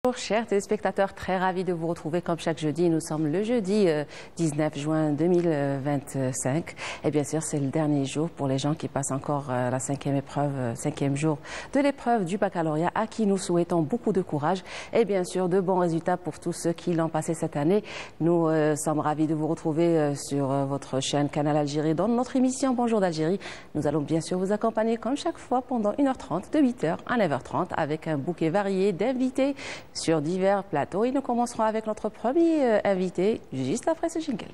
Bonjour chers téléspectateurs, très ravis de vous retrouver comme chaque jeudi. Nous sommes le jeudi 19 juin 2025 et bien sûr c'est le dernier jour pour les gens qui passent encore la cinquième jour de l'épreuve du baccalauréat, à qui nous souhaitons beaucoup de courage et bien sûr de bons résultats pour tous ceux qui l'ont passé cette année. Nous sommes ravis de vous retrouver sur votre chaîne Canal Algérie dans notre émission Bonjour d'Algérie. Nous allons bien sûr vous accompagner comme chaque fois pendant 1h30 de 8h à 9h30 avec un bouquet varié d'invités sur divers plateaux. Et nous commencerons avec notre premier invité juste après ce jingle.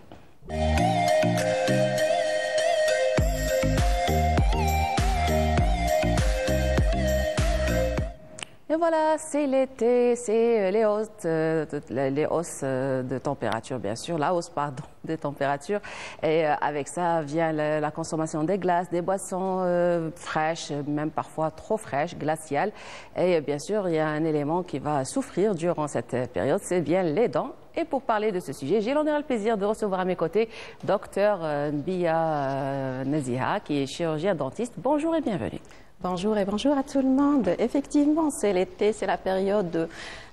Et voilà, c'est l'été, c'est les hausses de température, bien sûr, la hausse, pardon, de température. Et avec ça vient la consommation des glaces, des boissons fraîches, même parfois trop fraîches, glaciales. Et bien sûr, il y a un élément qui va souffrir durant cette période, c'est bien les dents. Et pour parler de ce sujet, j'ai l'honneur et le plaisir de recevoir à mes côtés Dr Nbiya Naziha, qui est chirurgien dentiste. Bonjour et bienvenue. Bonjour et bonjour à tout le monde. Effectivement, c'est l'été, c'est la période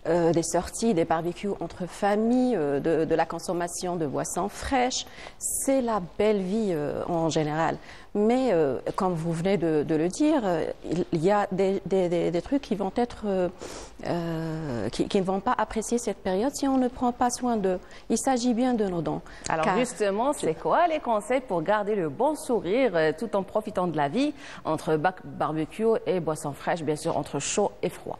des sorties, des barbecues entre familles, de la consommation de boissons fraîches. C'est la belle vie en général. Mais comme vous venez de le dire, il y a des trucs qui vont être, qui ne vont pas apprécier cette période si on ne prend pas soin d'eux. Il s'agit bien de nos dents. Alors justement, c'est quoi les conseils pour garder le bon sourire tout en profitant de la vie entre barbecue et boissons fraîches, bien sûr entre chaud et froid?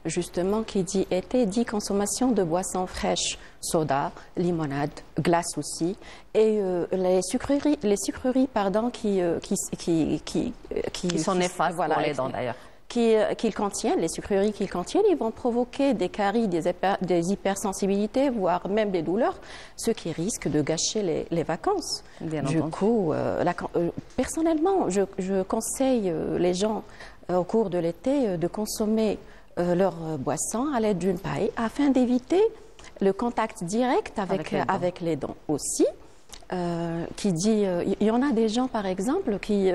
Justement, qui dit été dit consommation de boissons fraîches, soda, limonade, glace aussi, et les sucreries pardon, qui sont néfastes pour les dents d'ailleurs. Qu'ils contiennent, les sucreries qu'ils contiennent, ils vont provoquer des caries, des hypersensibilités, voire même des douleurs, ce qui risque de gâcher les vacances. Du coup, personnellement, je conseille les gens au cours de l'été de consommer leur boisson à l'aide d'une paille afin d'éviter le contact direct avec les dents aussi. Il y en a des gens par exemple qui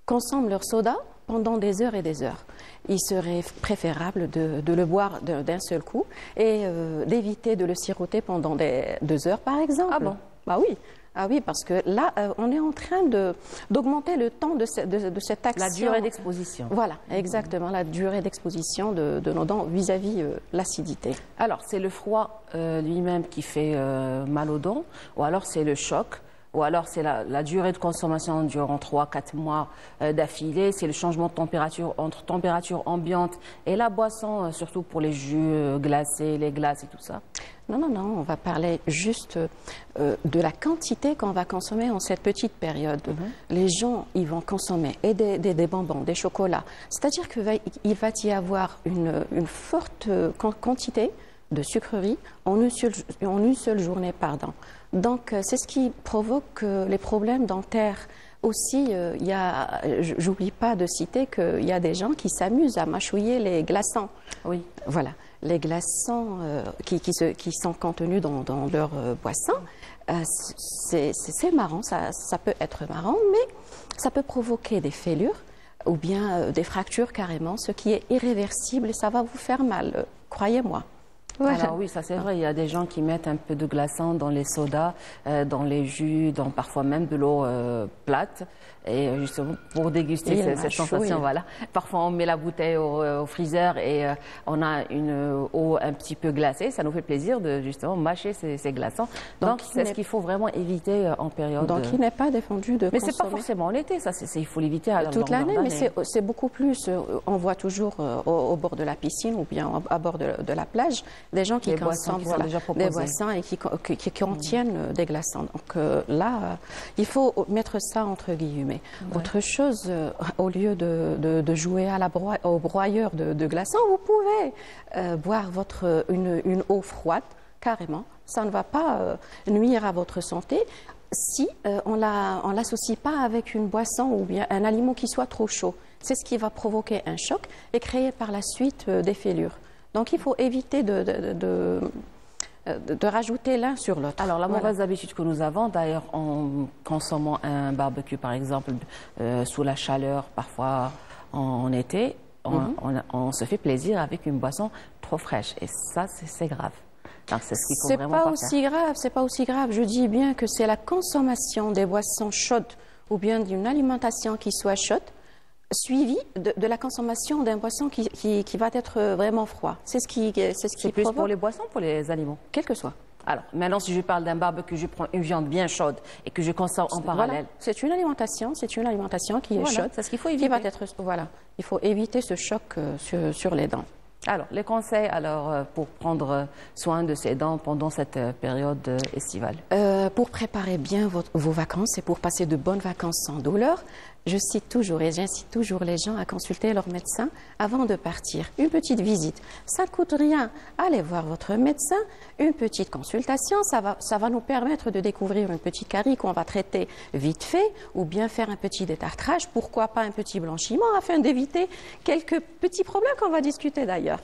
consomment leur soda pendant des heures et des heures. Il serait préférable de le boire d'un seul coup et d'éviter de le siroter pendant 2 heures par exemple. Ah bon? Bah oui. Ah oui, parce que là, on est en train d'augmenter le temps de cette action. La durée d'exposition. Voilà, exactement, la durée d'exposition de nos dents vis-à-vis l'acidité. Alors, c'est le froid lui-même qui fait mal aux dents, ou alors c'est le choc, ou alors c'est la durée de consommation durant 3-4 mois d'affilée, c'est le changement de température entre température ambiante et la boisson, surtout pour les jus glacés, les glaces et tout ça. Non, on va parler juste de la quantité qu'on va consommer en cette petite période. Les gens, ils vont consommer et des bonbons, des chocolats. C'est-à-dire qu'il va y avoir une forte quantité de sucreries en une seule journée, pardon. Donc, c'est ce qui provoque les problèmes dentaires. Aussi, j'oublie pas de citer qu'il y a des gens qui s'amusent à mâchouiller les glaçons. Oui. Voilà. Les glaçons qui sont contenus dans leur boisson, c'est marrant, ça peut être marrant, mais ça peut provoquer des fêlures ou bien des fractures carrément, ce qui est irréversible et ça va vous faire mal, croyez-moi. Voilà. Alors oui, ça c'est vrai, il y a des gens qui mettent un peu de glaçons dans les sodas, dans les jus, dans parfois même de l'eau plate, et justement pour déguster cette sensation, voilà. Parfois on met la bouteille au freezer et on a une eau un petit peu glacée, ça nous fait plaisir de justement mâcher ces glaçons. Donc c'est ce qu'il faut vraiment éviter en période... Donc il n'est pas défendu de consommer... Mais c'est pas forcément en été, ça, il faut l'éviter à toute l'année, mais c'est beaucoup plus, on voit toujours au bord de la piscine ou bien à bord de la plage, des gens qui consomment des boissons et qui contiennent des glaçons. Donc là, il faut mettre ça entre guillemets. Ouais. Autre chose, au lieu de jouer au broyeur de glaçons, vous pouvez boire une eau froide, carrément. Ça ne va pas nuire à votre santé si on ne l'associe pas avec une boisson ou bien un aliment qui soit trop chaud. C'est ce qui va provoquer un choc et créer par la suite des fêlures. Donc, il faut éviter de rajouter l'un sur l'autre. Alors, la mauvaise habitude que nous avons, d'ailleurs, en consommant un barbecue, par exemple, sous la chaleur, parfois en été, on se fait plaisir avec une boisson trop fraîche. Et ça, c'est grave. C'est ce qu'il faut vraiment pas faire. C'est pas aussi grave. Je dis bien que c'est la consommation des boissons chaudes ou bien d'une alimentation qui soit chaude, suivie de la consommation d'un boisson qui va être vraiment froid. C'est ce qui C'est plus pour les boissons, pour les aliments? Quel que soit. Alors, maintenant, si je parle d'un barbecue, je prends une viande bien chaude et que je consomme en parallèle. Voilà. C'est une alimentation qui est chaude. C'est ce qu'il faut éviter. Il faut éviter ce choc sur les dents. Alors, les conseils pour prendre soin de ses dents pendant cette période estivale. Pour préparer bien vos vacances et pour passer de bonnes vacances sans douleur, je cite toujours et j'incite toujours les gens à consulter leur médecin avant de partir. Une petite visite, ça ne coûte rien. Allez voir votre médecin, une petite consultation, ça va nous permettre de découvrir une petite carie qu'on va traiter vite fait ou bien faire un petit détartrage, pourquoi pas un petit blanchiment afin d'éviter quelques petits problèmes qu'on va discuter d'ailleurs.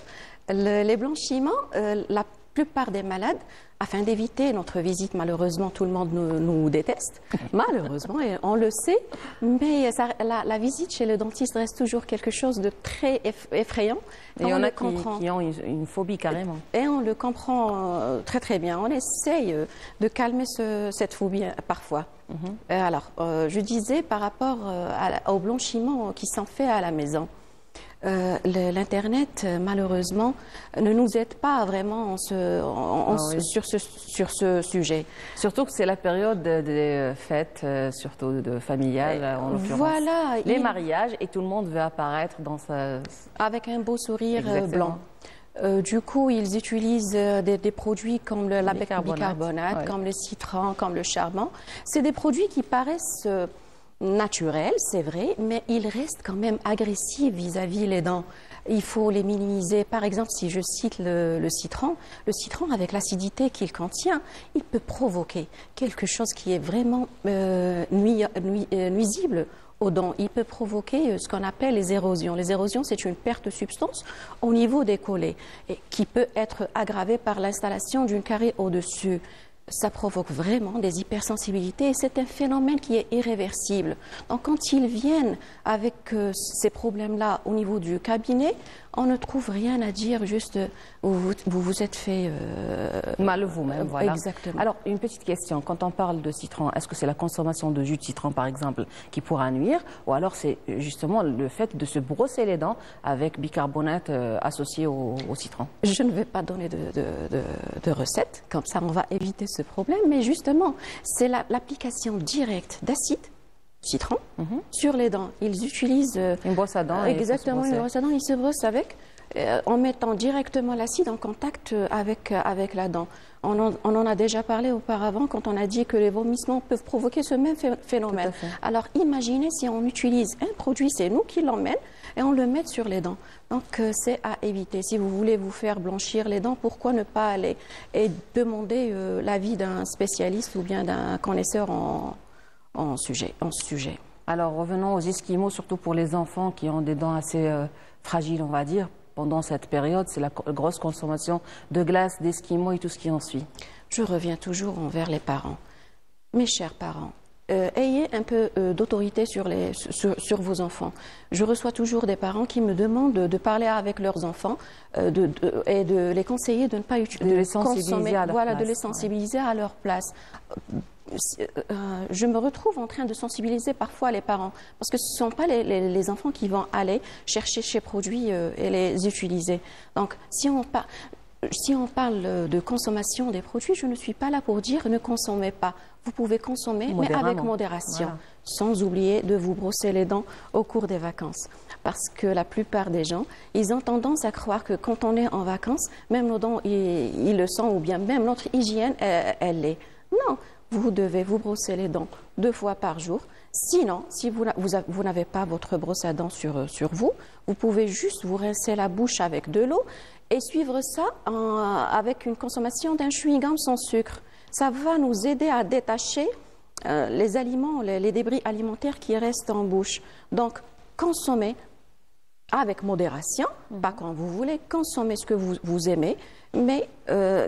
Les blanchiments, la plupart des malades, afin d'éviter notre visite, malheureusement, tout le monde nous déteste, malheureusement, et on le sait, mais la visite chez le dentiste reste toujours quelque chose de très effrayant. Et il y en a qui ont une phobie carrément. Et on le comprend très très bien. On essaye de calmer cette phobie parfois. Alors, je disais par rapport au blanchiment qui s'en fait à la maison. L'Internet, malheureusement, ne nous aide pas vraiment sur ce sujet. Surtout que c'est la période des fêtes, surtout familiales, en l'occurrence. Voilà. Les mariages, et tout le monde veut apparaître avec un beau sourire blanc. Du coup, ils utilisent des produits comme la bicarbonate, comme le citron, comme le charbon. C'est des produits qui paraissent naturel, c'est vrai, mais il reste quand même agressif vis-à-vis les dents. Il faut les minimiser. Par exemple, si je cite le citron avec l'acidité qu'il contient, il peut provoquer quelque chose qui est vraiment nuisible aux dents. Il peut provoquer ce qu'on appelle les érosions. Les érosions, c'est une perte de substance au niveau des collets et qui peut être aggravée par l'installation d'une carie au-dessus. Ça provoque vraiment des hypersensibilités et c'est un phénomène qui est irréversible. Donc quand ils viennent avec ces problèmes-là au niveau du cabinet, on ne trouve rien à dire, juste vous êtes fait mal vous-même. Voilà. Exactement. Alors, une petite question. Quand on parle de citron, est-ce que c'est la consommation de jus de citron, par exemple, qui pourra nuire, ou alors c'est justement le fait de se brosser les dents avec bicarbonate associé au citron? Je ne vais pas donner de recette, comme ça on va éviter ce problème, mais justement, c'est l'application directe d'acide citron sur les dents. Ils utilisent une brosse à dents. Exactement, une brosse à dents. Ils se brossent avec en mettant directement l'acide en contact avec la dent. On en a déjà parlé auparavant quand on a dit que les vomissements peuvent provoquer ce même phénomène. Alors imaginez si on utilise un produit, c'est nous qui l'emmène et on le met sur les dents. Donc c'est à éviter. Si vous voulez vous faire blanchir les dents, pourquoi ne pas aller et demander l'avis d'un spécialiste ou bien d'un connaisseur en sujet. Alors revenons aux esquimaux, surtout pour les enfants qui ont des dents assez fragiles, on va dire. Pendant cette période, c'est la grosse consommation de glace, d'esquimaux et tout ce qui en suit. Je reviens toujours envers les parents. Mes chers parents, ayez un peu d'autorité sur vos enfants. Je reçois toujours des parents qui me demandent de parler avec leurs enfants et de les conseiller de ne pas utiliser, de les sensibiliser à leur place. De les sensibiliser à leur place. Je me retrouve en train de sensibiliser parfois les parents parce que ce ne sont pas les enfants qui vont aller chercher ces produits et les utiliser. Donc, si on parle de consommation des produits, je ne suis pas là pour dire ne consommez pas. Vous pouvez consommer, mais avec modération, sans oublier de vous brosser les dents au cours des vacances. Parce que la plupart des gens, ils ont tendance à croire que quand on est en vacances, même nos dents, ils le sentent, ou bien même notre hygiène, elle l'est. Non, vous devez vous brosser les dents 2 fois par jour. Sinon, si vous n'avez pas votre brosse à dents sur vous, vous pouvez juste vous rincer la bouche avec de l'eau et suivre ça avec une consommation d'un chewing-gum sans sucre. Ça va nous aider à détacher les aliments, les débris alimentaires qui restent en bouche. Donc, consommez avec modération, pas quand vous voulez, consommez ce que vous aimez, mais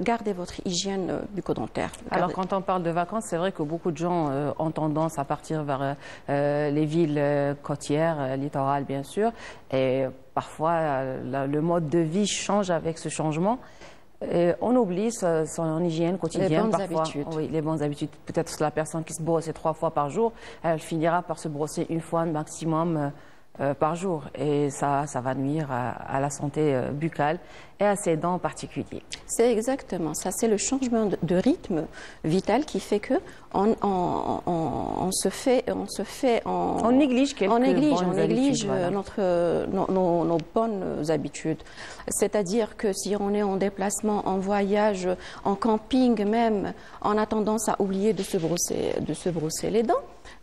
gardez votre hygiène bucco-dentaire. Alors, quand on parle de vacances, c'est vrai que beaucoup de gens ont tendance à partir vers les villes côtières, littorales bien sûr, et parfois le mode de vie change avec ce changement. Et on oublie son hygiène quotidienne. Les bonnes parfois. habitudes. Oui, les bonnes habitudes. Peut-être que la personne qui se brosse 3 fois par jour, elle finira par se brosser 1 fois maximum par jour. Et ça va nuire à la santé buccale et à ses dents en particulier. C'est exactement ça. C'est le changement de rythme vital qui fait que on néglige nos bonnes habitudes. C'est-à-dire que si on est en déplacement, en voyage, en camping même, on a tendance à oublier de se brosser les dents.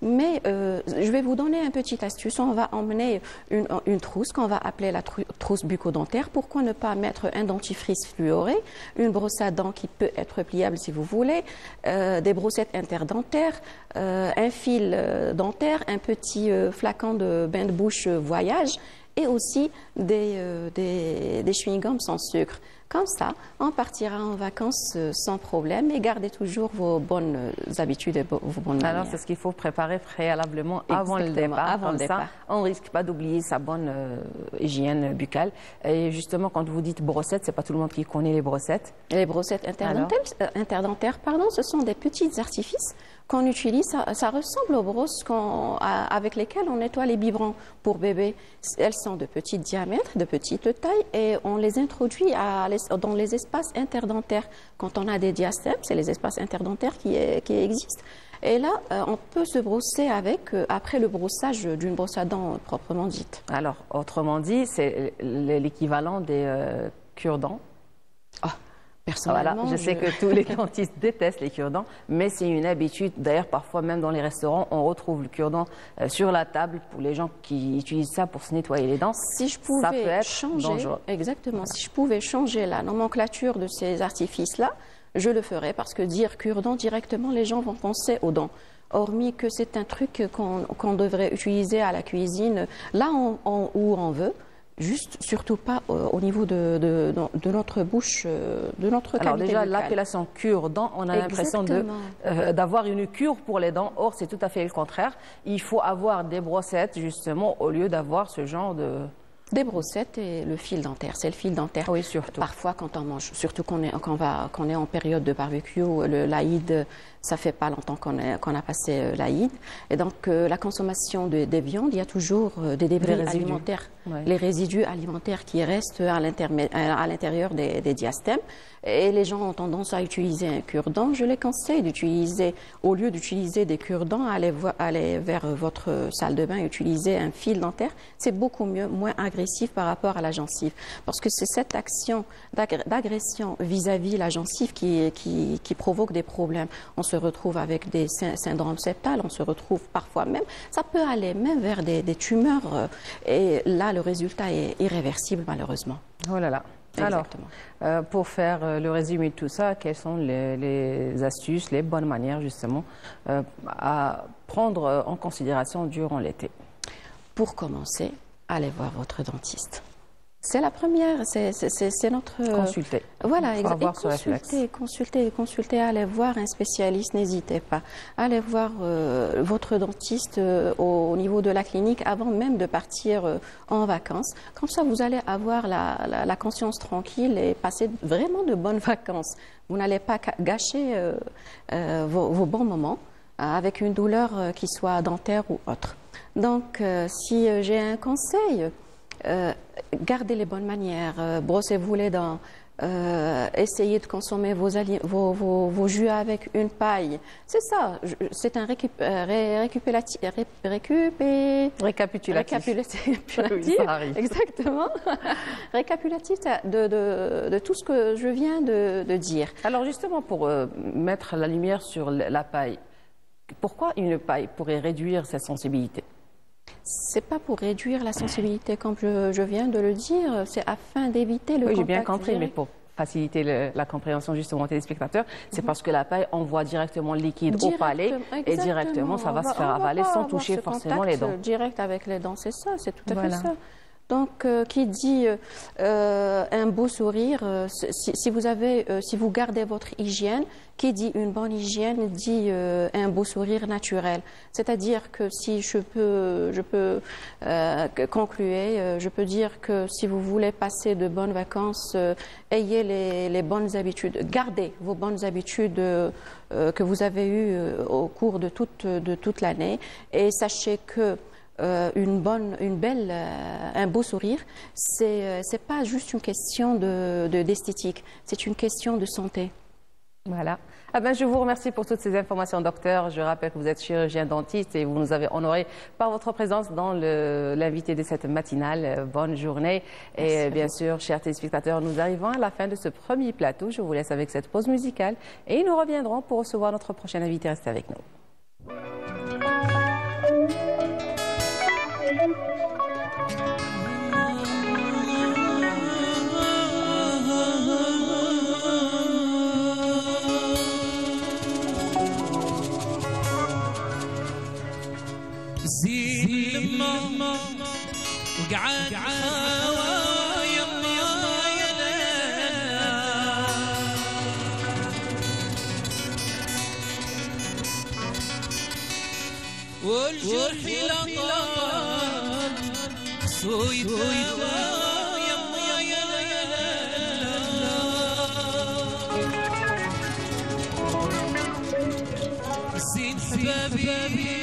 Mais je vais vous donner une petite astuce. On va emmener une trousse qu'on va appeler la trousse bucco-dentaire. Pourquoi ne pas mettre un dentifrice fluoré, une brosse à dents qui peut être pliable si vous voulez, des brossettes interdentaires, un fil dentaire, un petit flacon de bain de bouche voyage et aussi des chewing-gums sans sucre. Comme ça, on partira en vacances sans problème et gardez toujours vos bonnes habitudes et vos bonnes manières. Alors, c'est ce qu'il faut préparer préalablement avant le départ. Comme ça, on ne risque pas d'oublier sa bonne hygiène buccale. Et justement, quand vous dites brossettes, c'est pas tout le monde qui connaît les brossettes. Les brossettes interdentaires, ce sont des petits artifices qu'on utilise. Ça ressemble aux brosses avec lesquelles on nettoie les biberons pour bébés. Elles sont de petit diamètre, de petite taille et on les introduit dans les espaces interdentaires. Quand on a des diastèmes, c'est les espaces interdentaires qui existent. Et là, on peut se brosser après le brossage d'une brosse à dents proprement dite. Alors, autrement dit, c'est l'équivalent des cure-dents. Personnellement, voilà, je sais que tous les dentistes détestent les cure-dents, mais c'est une habitude. D'ailleurs, parfois, même dans les restaurants, on retrouve le cure-dent sur la table pour les gens qui utilisent ça pour se nettoyer les dents. Si je pouvais ça peut être changer, dangereux. Exactement, si je pouvais changer la nomenclature de ces artifices-là, je le ferais parce que dire cure-dent, directement, les gens vont penser aux dents. Hormis que c'est un truc qu'on devrait utiliser à la cuisine, là où on veut. Juste, surtout pas au niveau de notre bouche, de notre cavité. Alors déjà, buccale. l'appellation cure-dents, on a l'impression d'avoir une cure pour les dents. Or, c'est tout à fait le contraire. Il faut avoir des brossettes, justement, au lieu d'avoir ce genre de... Des brossettes et le fil dentaire. C'est le fil dentaire. Oui, surtout. Parfois, quand on mange, surtout qu'on est en période de barbecue, l'Aïd, ça fait pas longtemps qu'on a passé l'Aïd. Et donc, la consommation des viandes, il y a toujours des débris alimentaires. Ouais. Les résidus alimentaires qui restent à l'intérieur des diastèmes. Et les gens ont tendance à utiliser un cure-dent. Je les conseille d'utiliser, au lieu d'utiliser des cure-dents, aller vers votre salle de bain et utiliser un fil dentaire. C'est beaucoup moins agressif par rapport à la gencive. Parce que c'est cette action d'agression vis-à-vis la gencive qui provoque des problèmes. On se retrouve avec des syndromes septales, on se retrouve parfois même, ça peut aller même vers des tumeurs. Et là, le résultat est irréversible, malheureusement. Oh là là. Exactement. Alors, pour faire le résumé de tout ça, quelles sont les astuces, les bonnes manières justement à prendre en considération durant l'été? Pour commencer, allez voir votre dentiste. C'est la première, c'est notre... Consulter. Voilà, exactement. Consulter, allez voir un spécialiste, n'hésitez pas. Allez voir votre dentiste au niveau de la clinique avant même de partir en vacances. Comme ça, vous allez avoir la conscience tranquille et passer vraiment de bonnes vacances. Vous n'allez pas gâcher vos bons moments avec une douleur qui soit dentaire ou autre. Donc, si j'ai un conseil... gardez les bonnes manières, brossez-vous les dents, essayez de consommer vos jus avec une paille. C'est ça, c'est un récapitulatif. Oui, ça arrive. Exactement. Récapitulatif de tout ce que je viens de dire. Alors justement, pour mettre la lumière sur la paille, pourquoi une paille pourrait réduire cette sensibilité? C'est pas pour réduire la sensibilité, comme je viens de le dire, c'est afin d'éviter le contact. Oui, j'ai bien compris, mais pour faciliter la compréhension justement aux téléspectateurs, c'est parce que la paille envoie directement le liquide au palais et directement ça va se faire avaler sans toucher forcément les dents. Direct avec les dents, c'est ça, c'est tout à fait ça. Donc, qui dit un beau sourire, si vous gardez votre hygiène, qui dit une bonne hygiène dit un beau sourire naturel. C'est-à-dire que si je peux conclure, je peux dire que si vous voulez passer de bonnes vacances, ayez les bonnes habitudes, gardez vos bonnes habitudes que vous avez eues au cours de toute l'année, et sachez que un beau sourire, c'est pas juste une question d'esthétique, c'est une question de santé. Voilà. Ah ben, je vous remercie pour toutes ces informations, docteur. Je rappelle que vous êtes chirurgien dentiste et vous nous avez honoré par votre présence dans l'invité de cette matinale. Bonne journée. Et bien sûr, chers téléspectateurs, nous arrivons à la fin de ce premier plateau. Je vous laisse avec cette pause musicale et nous reviendrons pour recevoir notre prochain invité. Restez avec nous. زين لما وقعد يما يا ليلى والجرح لطال صويته يما يا ليلى زين حبابي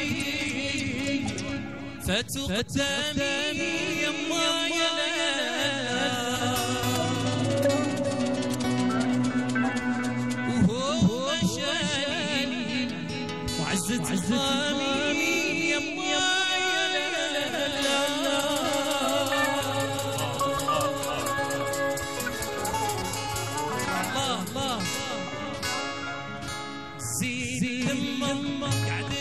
فتو قدامي يما يا ليلى وهو شاني وعزت عظامي يما يا ليلى الله الله زين لما قعدت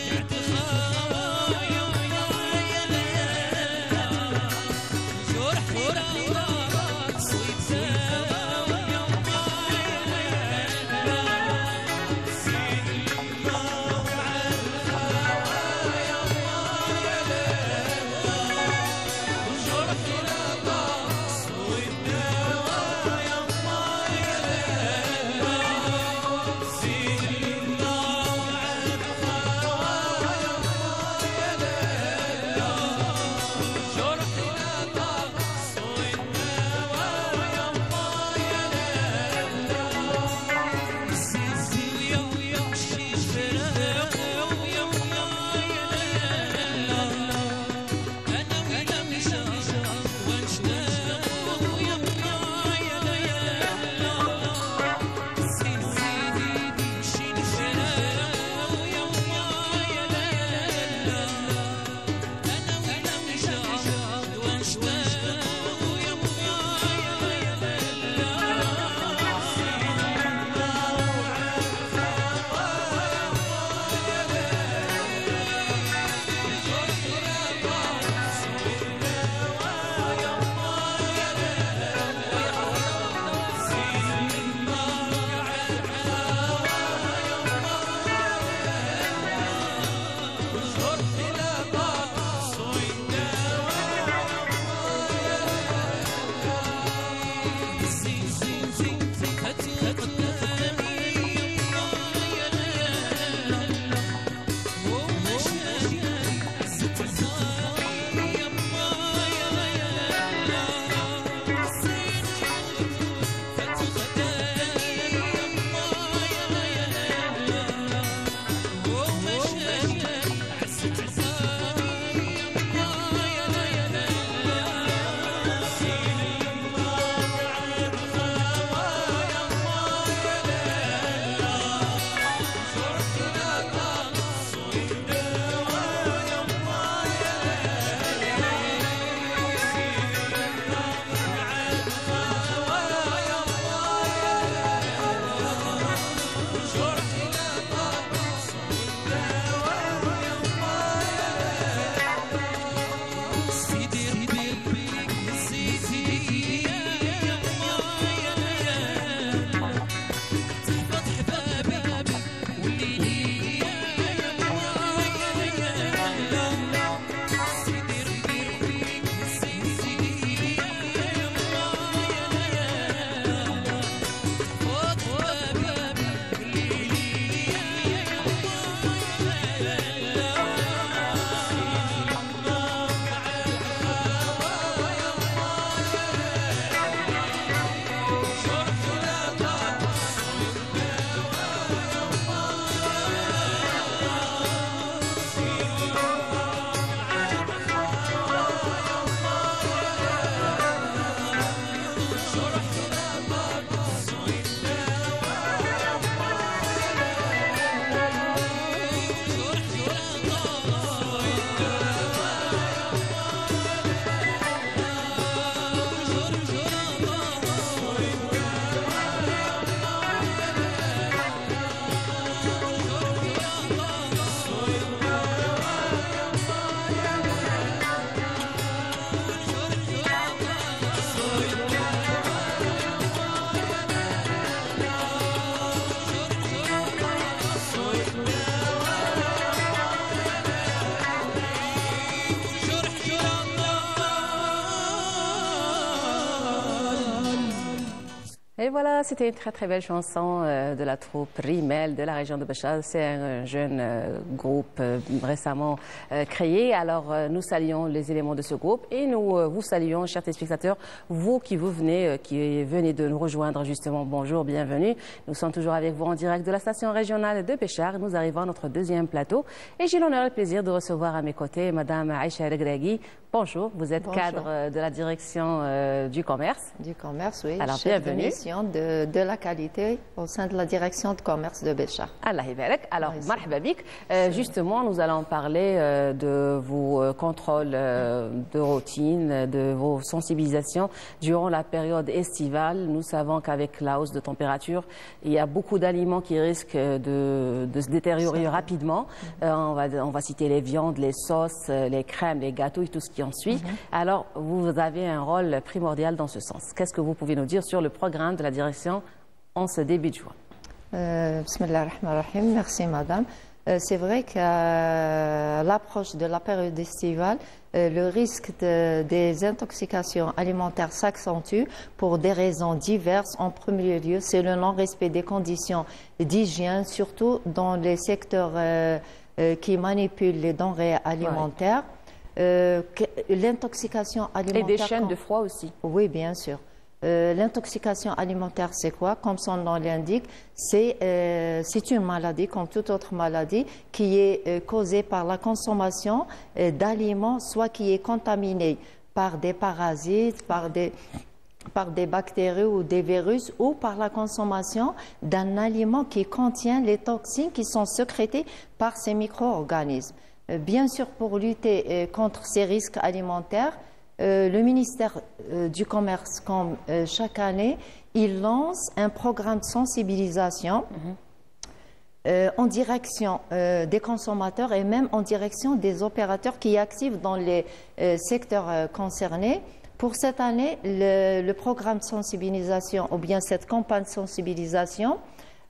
Et voilà, c'était une très très belle chanson de la troupe Rimel de la région de Béchar. C'est un jeune groupe récemment créé. Alors nous saluons les éléments de ce groupe et nous vous saluons, chers téléspectateurs, vous qui venez de nous rejoindre justement. Bonjour, bienvenue. Nous sommes toujours avec vous en direct de la station régionale de Béchar. Nous arrivons à notre deuxième plateau et j'ai l'honneur et le plaisir de recevoir à mes côtés Madame Aïcha Regragui. Bonjour, vous êtes cadre de la direction du commerce. Du commerce, oui. Alors, chef bienvenue. de mission de la qualité au sein de la direction de commerce de Béchar. Allah Ibarak. Alors, marhaba bik. Justement, nous allons parler de vos contrôles de routine, de vos sensibilisations durant la période estivale. Nous savons qu'avec la hausse de température, il y a beaucoup d'aliments qui risquent de se détériorer rapidement. On va citer les viandes, les sauces, les crèmes, les gâteaux et tout ce qui en suit. Alors, vous avez un rôle primordial dans ce sens. Qu'est-ce que vous pouvez nous dire sur le programme de la direction en ce début de juin? Bismillah ar-Rahman ar-Rahim. Merci, madame. C'est vrai qu'à l'approche de la période estivale, le risque des intoxications alimentaires s'accentue pour des raisons diverses. En premier lieu, c'est le non-respect des conditions d'hygiène, surtout dans les secteurs qui manipulent les denrées alimentaires. L'intoxication alimentaire... Et des chaînes de froid aussi. Oui, bien sûr. L'intoxication alimentaire, c'est quoi? Comme son nom l'indique, c'est une maladie, comme toute autre maladie, qui est causée par la consommation d'aliments, soit qui est contaminée par des parasites, par des bactéries ou des virus, ou par la consommation d'un aliment qui contient les toxines qui sont sécrétées par ces micro-organismes. Bien sûr, pour lutter contre ces risques alimentaires, le ministère du Commerce, comme chaque année, il lance un programme de sensibilisation en direction des consommateurs et même en direction des opérateurs qui activent dans les secteurs concernés. Pour cette année, le programme de sensibilisation, ou bien cette campagne de sensibilisation,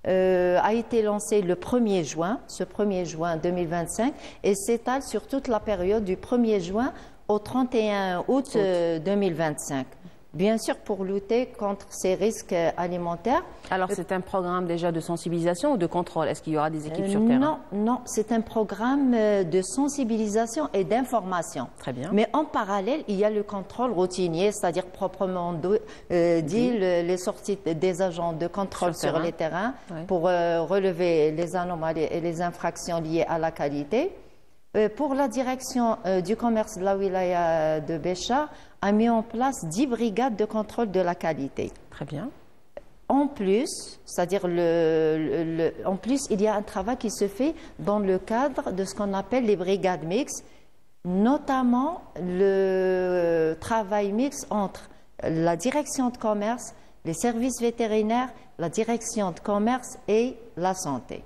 a été lancé le 1er juin, ce 1er juin 2025, et s'étale sur toute la période du 1er juin au 31 août 2025. Bien sûr, pour lutter contre ces risques alimentaires. Alors, c'est un programme déjà de sensibilisation ou de contrôle? Est-ce qu'il y aura des équipes sur terrain? Non, c'est un programme de sensibilisation et d'information. Très bien. Mais en parallèle, il y a le contrôle routinier, c'est-à-dire proprement dit les sorties des agents de contrôle sur les terrains pour relever les anomalies et les infractions liées à la qualité. Pour la direction du commerce de la wilaya de Béchar, a mis en place 10 brigades de contrôle de la qualité. Très bien. En plus, c'est-à-dire en plus, il y a un travail qui se fait dans le cadre de ce qu'on appelle les brigades mixtes, notamment le travail mixte entre la direction de commerce, les services vétérinaires, la direction de commerce et la santé.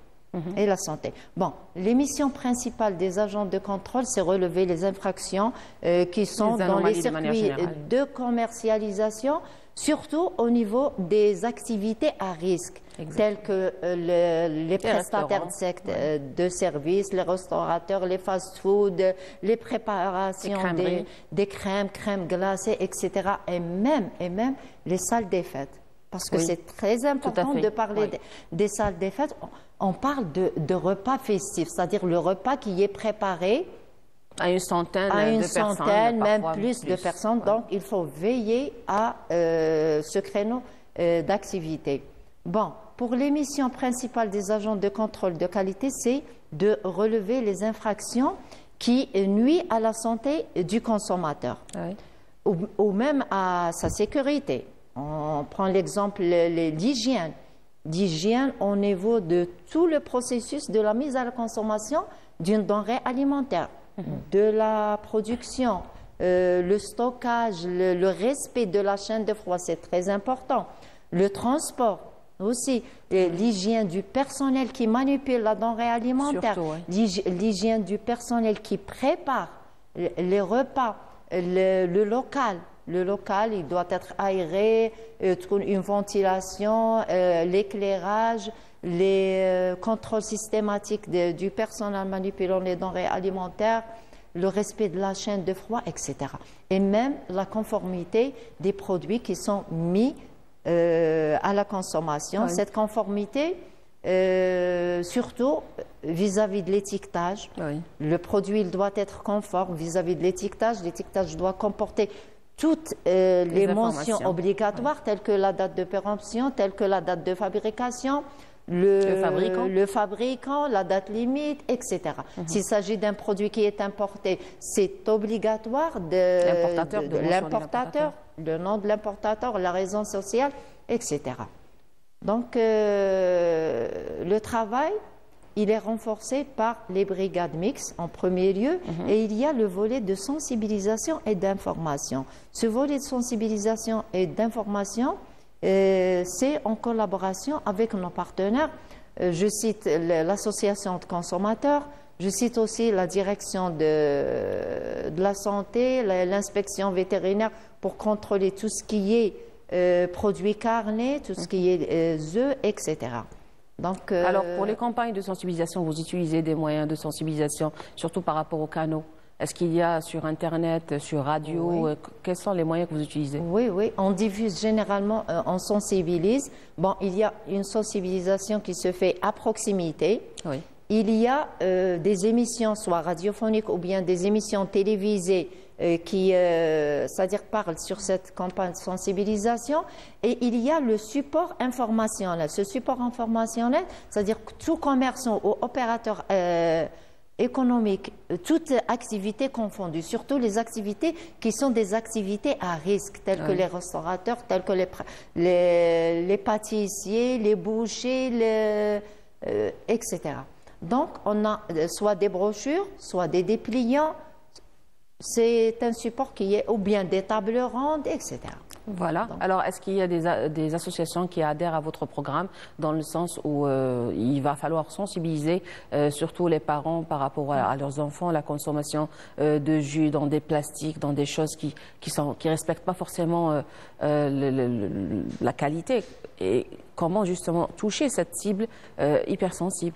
Bon, les missions principales des agents de contrôle, c'est relever les infractions qui sont dans les circuits de commercialisation, surtout au niveau des activités à risque, telles que les prestataires de services, les restaurateurs, les fast-foods, les préparations des crèmes glacées, etc. Et même les salles des fêtes. Parce que c'est très important de parler des salles des fêtes. On parle de repas festifs, c'est-à-dire le repas qui est préparé à une centaine de personnes, même plus de personnes. Donc, il faut veiller à ce créneau d'activité. Bon, pour les missions principales des agents de contrôle de qualité, c'est de relever les infractions qui nuisent à la santé du consommateur ou même à sa sécurité. On prend l'exemple de l'hygiène au niveau de tout le processus de la mise à la consommation d'une denrée alimentaire, de la production, le stockage, le respect de la chaîne de froid, c'est très important. Le transport aussi, l'hygiène du personnel qui manipule la denrée alimentaire, l'hygiène du personnel qui prépare les repas, le local. Le local, il doit être aéré, une ventilation, l'éclairage, les contrôles systématiques du personnel manipulant les denrées alimentaires, le respect de la chaîne de froid, etc. Et même la conformité des produits qui sont mis à à la consommation. Cette conformité, surtout vis-à-vis de l'étiquetage. Le produit il doit être conforme vis-à-vis de l'étiquetage. L'étiquetage doit comporter toutes les mentions obligatoires, telles que la date de péremption, telles que la date de fabrication, le fabricant, la date limite, etc. S'il s'agit d'un produit qui est importé, c'est obligatoire de l'importateur, le nom de l'importateur, la raison sociale, etc. Donc, le travail, il est renforcé par les brigades mixtes en premier lieu, et il y a le volet de sensibilisation et d'information. Ce volet de sensibilisation et d'information, c'est en collaboration avec nos partenaires. Je cite l'association de consommateurs, je cite aussi la direction de la santé, l'inspection vétérinaire pour contrôler tout ce qui est produits carnés, tout ce qui est œufs, etc. Donc, alors, pour les campagnes de sensibilisation, vous utilisez des moyens de sensibilisation, surtout par rapport aux canaux. Est-ce qu'il y a sur Internet, sur radio, quels sont les moyens que vous utilisez? Oui, on diffuse généralement, on sensibilise. Bon, il y a une sensibilisation qui se fait à proximité. Il y a des émissions, soit radiophoniques ou bien des émissions télévisées qui, c'est-à-dire parlent sur cette campagne de sensibilisation. Et il y a le support informationnel. Ce support informationnel, c'est-à-dire que tout commerçant ou opérateur économique, toutes activités confondues, surtout les activités qui sont des activités à risque, telles que les restaurateurs, telles que les pâtissiers, les bouchers, etc. Donc, on a soit des brochures, soit des dépliants. C'est un support qui est, ou bien des tables rondes, etc. Voilà. Donc, alors, est-ce qu'il y a des associations qui adhèrent à votre programme dans le sens où il va falloir sensibiliser surtout les parents par rapport à leurs enfants, la consommation de jus dans des plastiques, dans des choses qui respectent pas forcément la qualité, et comment justement toucher cette cible hypersensible?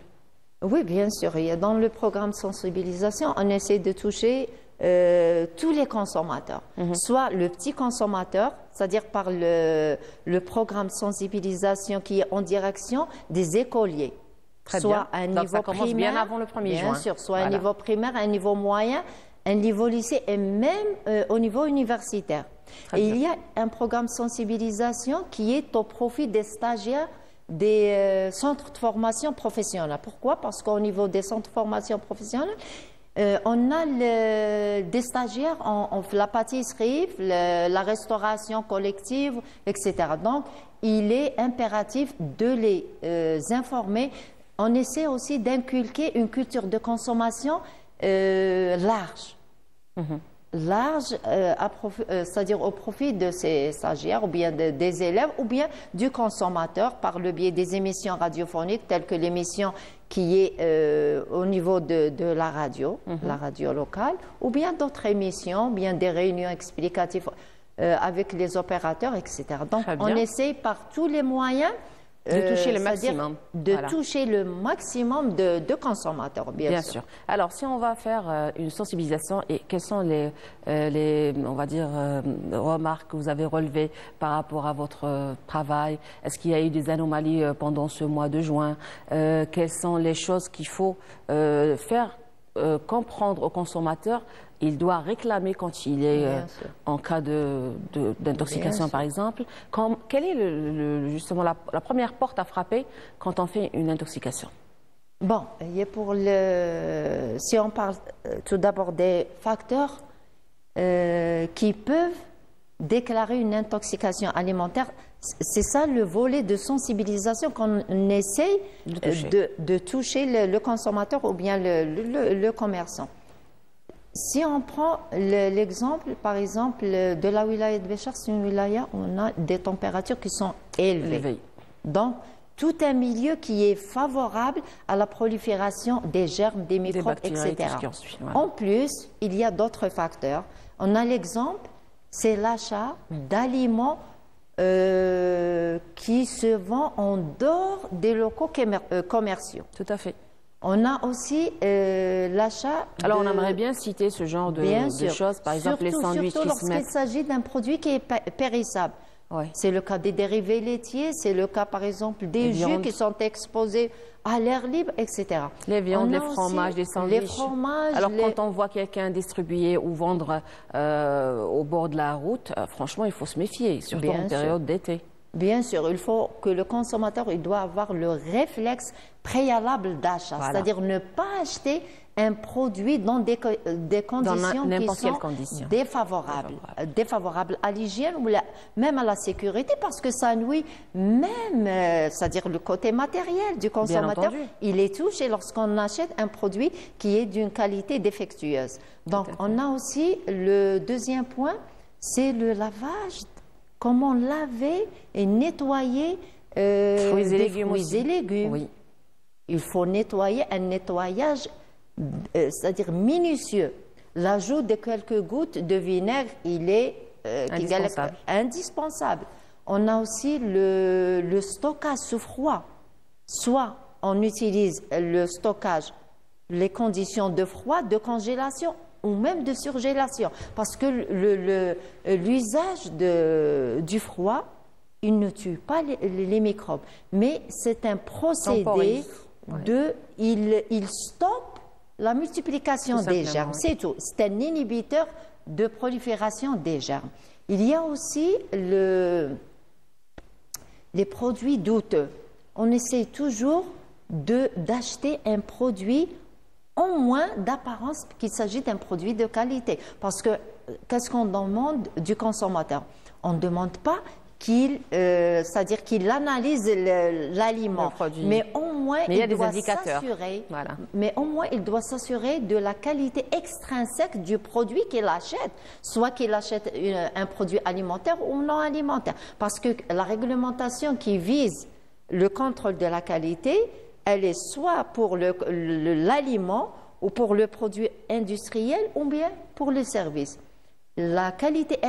Oui, bien sûr. Dans le programme de sensibilisation, on essaie de toucher tous les consommateurs, soit le petit consommateur, c'est-à-dire par le programme de sensibilisation qui est en direction des écoliers, soit à un niveau primaire, bien avant le 1er juin. Bien sûr, soit un niveau primaire, un niveau moyen, un niveau lycée et même au niveau universitaire. Et il y a un programme de sensibilisation qui est au profit des stagiaires des centres de formation professionnelle. Pourquoi? Parce qu'au niveau des centres de formation professionnelle, on a des stagiaires en la pâtisserie, la restauration collective, etc. Donc, il est impératif de les informer. On essaie aussi d'inculquer une culture de consommation large. Large, c'est-à-dire au profit de ces stagiaires ou bien des élèves ou bien du consommateur par le biais des émissions radiophoniques telles que l'émission qui est au niveau de la radio locale, ou bien d'autres émissions, bien des réunions explicatives avec les opérateurs, etc. Donc on essaie par tous les moyens de toucher le maximum. Toucher le maximum de consommateurs, bien sûr. Alors, si on va faire une sensibilisation, et quelles sont on va dire, remarques que vous avez relevées par rapport à votre travail? Est-ce qu'il y a eu des anomalies pendant ce mois de juin? Quelles sont les choses qu'il faut faire comprendre aux consommateurs? Il doit réclamer quand il est en cas d'intoxication, par exemple. Quelle est justement la première porte à frapper quand on fait une intoxication? Bon, si on parle tout d'abord des facteurs qui peuvent déclarer une intoxication alimentaire, c'est ça le volet de sensibilisation qu'on essaye de toucher le consommateur ou bien le commerçant. Si on prend l'exemple, par exemple, de la wilaya de Béchar, c'est une wilaya où on a des températures qui sont élevées. Donc, tout un milieu qui est favorable à la prolifération des germes, des microbes, etc. En plus, il y a d'autres facteurs. On a l'exemple, c'est l'achat d'aliments qui se vendent en dehors des locaux commerciaux. Tout à fait. On a aussi l'achat. Alors, on aimerait bien citer ce genre de choses, par exemple les sandwichs surtout qui se mettent. lorsqu'il s'agit d'un produit qui est périssable. Oui. C'est le cas des dérivés laitiers, c'est le cas par exemple des jus qui sont exposés à l'air libre, etc. Les viandes, les fromages, les sandwichs. Les fromages. Alors quand on voit quelqu'un distribuer ou vendre au bord de la route, franchement, il faut se méfier, surtout en période d'été. Bien sûr, il faut que le consommateur il doit avoir le réflexe préalable d'achat, c'est-à-dire ne pas acheter un produit dans des conditions qui sont défavorables à l'hygiène ou même à la sécurité, parce que ça nuit même, c'est-à-dire le côté matériel du consommateur, il est touché lorsqu'on achète un produit qui est d'une qualité défectueuse. Donc, on a aussi le deuxième point, c'est le lavage. Comment laver et nettoyer fruits et légumes. Oui. Il faut nettoyer un nettoyage, c'est-à-dire minutieux. L'ajout de quelques gouttes de vinaigre, il est indispensable. On a aussi le stockage sous froid. Soit on utilise le stockage, les conditions de froid, de congélation, ou même de surgélation, parce que l'usage du froid, il ne tue pas les microbes, mais c'est un procédé il stoppe la multiplication des germes, c'est tout. C'est un inhibiteur de prolifération des germes. Il y a aussi les produits douteux. On essaie toujours d'acheter un produit au moins d'apparence qu'il s'agit d'un produit de qualité. Parce que qu'est-ce qu'on demande du consommateur? On ne demande pas c'est-à-dire qu'il analyse l'aliment, mais au moins il doit s'assurer. Mais au moins il doit s'assurer de la qualité extrinsèque du produit qu'il achète, soit qu'il achète un produit alimentaire ou non alimentaire. Parce que la réglementation qui vise le contrôle de la qualité, elle est soit pour l'aliment ou pour le produit industriel ou bien pour le service. La qualité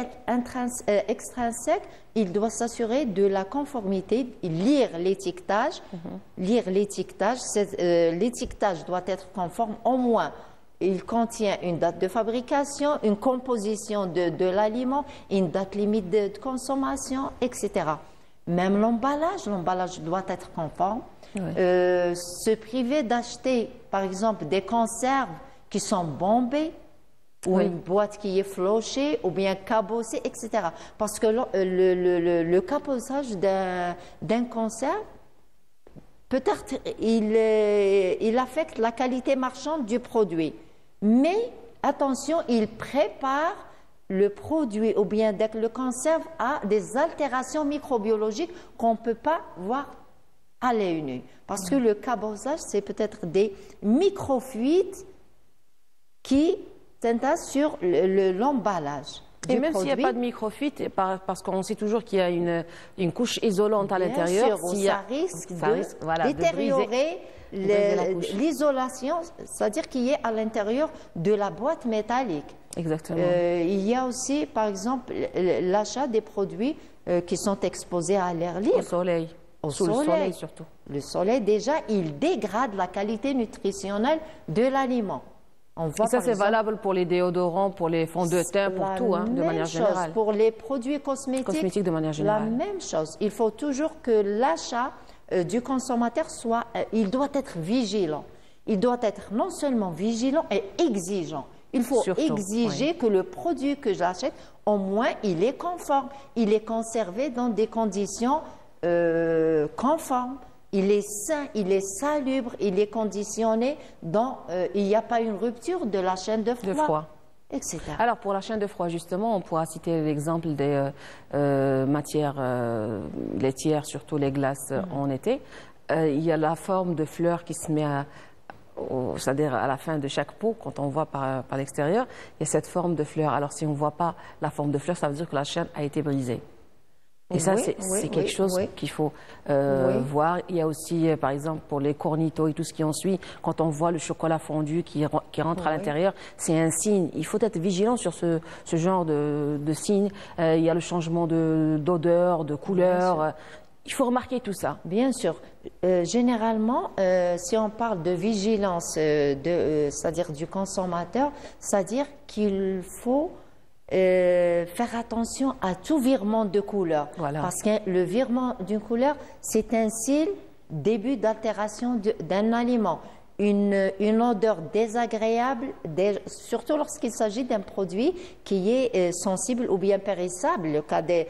extrinsèque, il doit s'assurer de la conformité, lire l'étiquetage. L'étiquetage doit être conforme au moins. Il contient une date de fabrication, une composition de l'aliment, une date limite de consommation, etc. Même l'emballage doit être conforme. Se priver d'acheter, par exemple, des conserves qui sont bombées, ou une boîte qui est flochée, ou bien cabossée, etc. Parce que le cabossage d'un conserve, peut-être il affecte la qualité marchande du produit. Mais attention, il prépare le produit, ou bien dès que le conserve a des altérations microbiologiques qu'on ne peut pas voir à l'œil nu. Parce que le cabossage, c'est peut-être des microfuites qui s'entassent sur l'emballage. Et même s'il n'y a pas de microfuite, parce qu'on sait toujours qu'il y a une couche isolante à l'intérieur, ça risque de détériorer l'isolation, c'est-à-dire qu'il est à l'intérieur de la boîte métallique. Exactement. Il y a aussi, par exemple, l'achat des produits qui sont exposés à l'air libre. Au soleil. Le soleil surtout. Le soleil, déjà, il dégrade la qualité nutritionnelle de l'aliment. Et ça, c'est valable pour les déodorants, pour les fonds de teint, pour tout, de manière générale. Pour les produits cosmétiques, de manière générale. La même chose. Il faut toujours que l'achat du consommateur il doit être vigilant. Il doit être non seulement vigilant et exigeant. Il faut exiger que le produit que j'achète, au moins, il est conforme. Il est conservé dans des conditions conformes. Il est sain, il est salubre, il est conditionné, il n'y a pas une rupture de la chaîne de froid, etc. Alors, pour la chaîne de froid, justement, on pourra citer l'exemple des matières laitières, surtout les glaces en été. Il y a la forme de fleur qui se met c'est-à-dire à la fin de chaque pot, quand on voit par l'extérieur, il y a cette forme de fleur. Alors, si on ne voit pas la forme de fleur, ça veut dire que la chaîne a été brisée. Et ça, c'est quelque chose qu'il faut voir. Il y a aussi, par exemple, pour les cornitos et tout ce qui en suit, quand on voit le chocolat fondu qui rentre à l'intérieur, c'est un signe. Il faut être vigilant sur ce genre de signe. Il y a le changement d'odeur, de couleur. Il faut remarquer tout ça. Bien sûr. Généralement, si on parle de vigilance, c'est-à-dire du consommateur, c'est-à-dire qu'il faut faire attention à tout virement de couleur. Voilà. Parce que le virement d'une couleur, c'est un signe début d'altération d'un aliment. Une odeur désagréable, surtout lorsqu'il s'agit d'un produit qui est sensible ou bien périssable, le cas des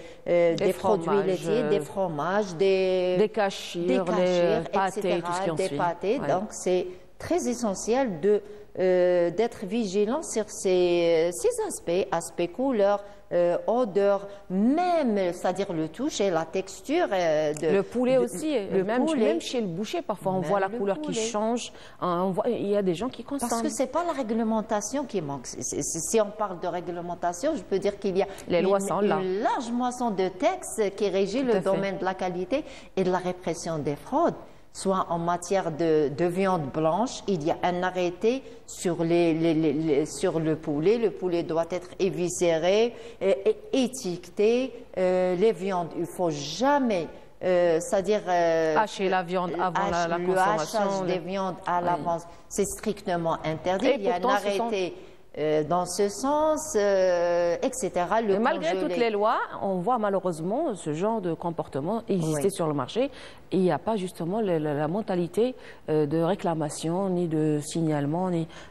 produits laitiers, des fromages, des cachires, des pâtés, etc., tout ce qui en des suit. pâtés. Ouais. Donc, c'est très essentiel d'être vigilant sur ces aspects couleur, odeur, même, c'est-à-dire le toucher, la texture. Le poulet aussi, même chez le boucher, parfois on voit la couleur qui change. Il y a des gens qui consomment. Parce que ce n'est pas la réglementation qui manque. Si on parle de réglementation, je peux dire qu'il y a une large moisson de textes qui régit le domaine de la qualité et de la répression des fraudes. Soit en matière de viande blanche, il y a un arrêté sur sur le poulet. Le poulet doit être éviscéré, étiqueté. Les viandes, il ne faut jamais, c'est-à-dire hacher la viande avant la consommation. Le hachage des viandes à l'avance, c'est strictement interdit. Il y a un arrêté dans ce sens, etc. Mais malgré toutes les lois, on voit malheureusement ce genre de comportement exister sur le marché. Et il n'y a pas justement la mentalité de réclamation, ni de signalement.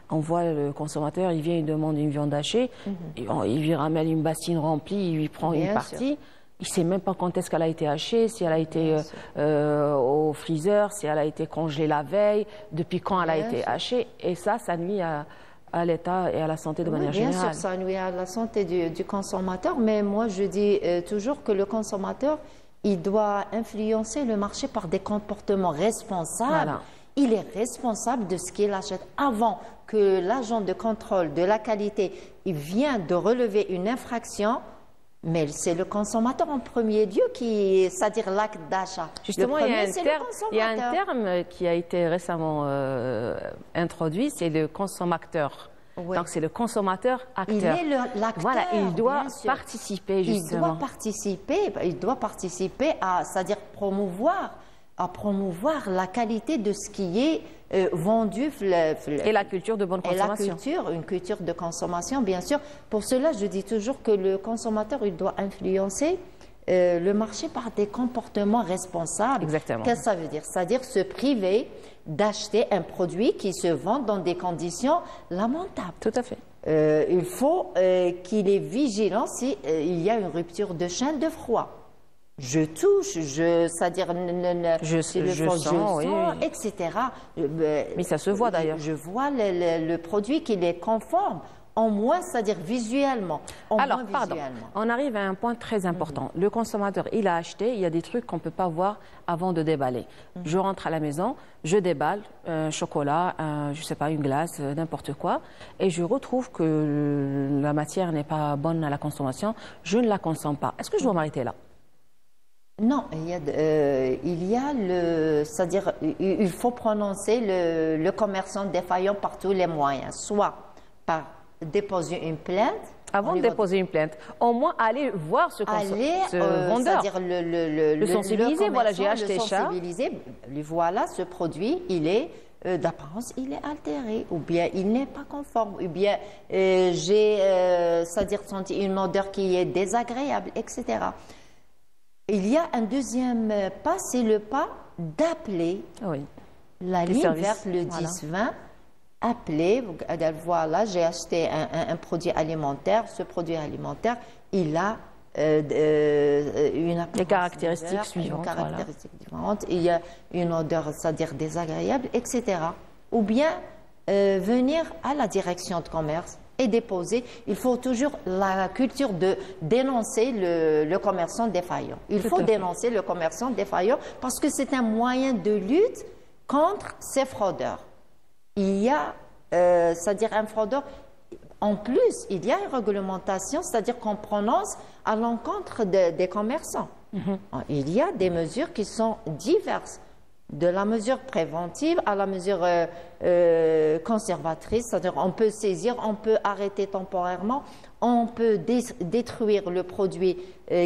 On voit le consommateur, il vient, il demande une viande hachée, et il lui ramène une bassine remplie, il lui prend une partie. Il ne sait même pas quand est-ce qu'elle a été hachée, si elle a été au freezer, si elle a été congelée la veille, depuis quand elle a été hachée. Et ça nuit à l'état et à la santé de manière générale. Bien sûr, ça nuit à la santé du consommateur, mais moi je dis toujours que le consommateur, il doit influencer le marché par des comportements responsables. Voilà. Il est responsable de ce qu'il achète. Avant que l'agent de contrôle de la qualité il vient de relever une infraction, mais c'est le consommateur en premier lieu c'est-à-dire l'acte d'achat. Justement, il y a un terme qui a été récemment introduit, c'est le consommateur. Oui. Donc, c'est le consommateur acteur. Il est l'acteur. Voilà, il doit participer, justement. Il doit participer à, c'est-à-dire promouvoir la qualité de ce qui est vendu. Et la culture de bonne consommation. Une culture de consommation, bien sûr. Pour cela, je dis toujours que le consommateur, il doit influencer le marché par des comportements responsables. Exactement. Qu'est-ce que ça veut dire? C'est-à-dire se priver d'acheter un produit qui se vend dans des conditions lamentables. Tout à fait. Il faut qu'il est vigilant s'il y a une rupture de chaîne de froid. Je touche, c'est-à-dire je sens, etc. Mais ça se voit d'ailleurs. Je vois le produit qu'il est conforme, en moins, c'est-à-dire visuellement. Alors, on arrive à un point très important. Le consommateur, il a acheté, il y a des trucs qu'on ne peut pas voir avant de déballer. Je rentre à la maison, je déballe un chocolat, je ne sais pas, une glace, n'importe quoi, et je retrouve que la matière n'est pas bonne à la consommation, je ne la consomme pas. Est-ce que je dois m'arrêter là? Non, c'est-à-dire, il faut prononcer le commerçant défaillant par tous les moyens, soit par déposer une plainte. Avant de déposer une plainte, au moins aller voir ce vendeur. C'est-à-dire le sensibiliser, voilà, j'ai acheté ça. Lui voilà, ce produit, il est d'apparence, il est altéré, ou bien il n'est pas conforme, ou bien j'ai, c'est-à-dire senti une odeur qui est désagréable, etc. Il y a un deuxième pas, c'est le pas d'appeler la ligne verte, le 10-20. Appeler, voilà, j'ai acheté un produit alimentaire. Ce produit alimentaire, il a les caractéristiques suivantes. Il y a une odeur, c'est-à-dire désagréable, etc. Ou bien venir à la direction de commerce et déposer. Il faut toujours la culture de dénoncer le commerçant défaillant. Il faut dénoncer le commerçant défaillant parce que c'est un moyen de lutte contre ces fraudeurs. Il y a, c'est-à-dire un fraudeur, en plus, il y a une réglementation, c'est-à-dire qu'on prononce à l'encontre des commerçants. Il y a des mesures qui sont diverses. de la mesure préventive à la mesure conservatrice, c'est-à-dire on peut saisir, on peut arrêter temporairement, on peut détruire le produit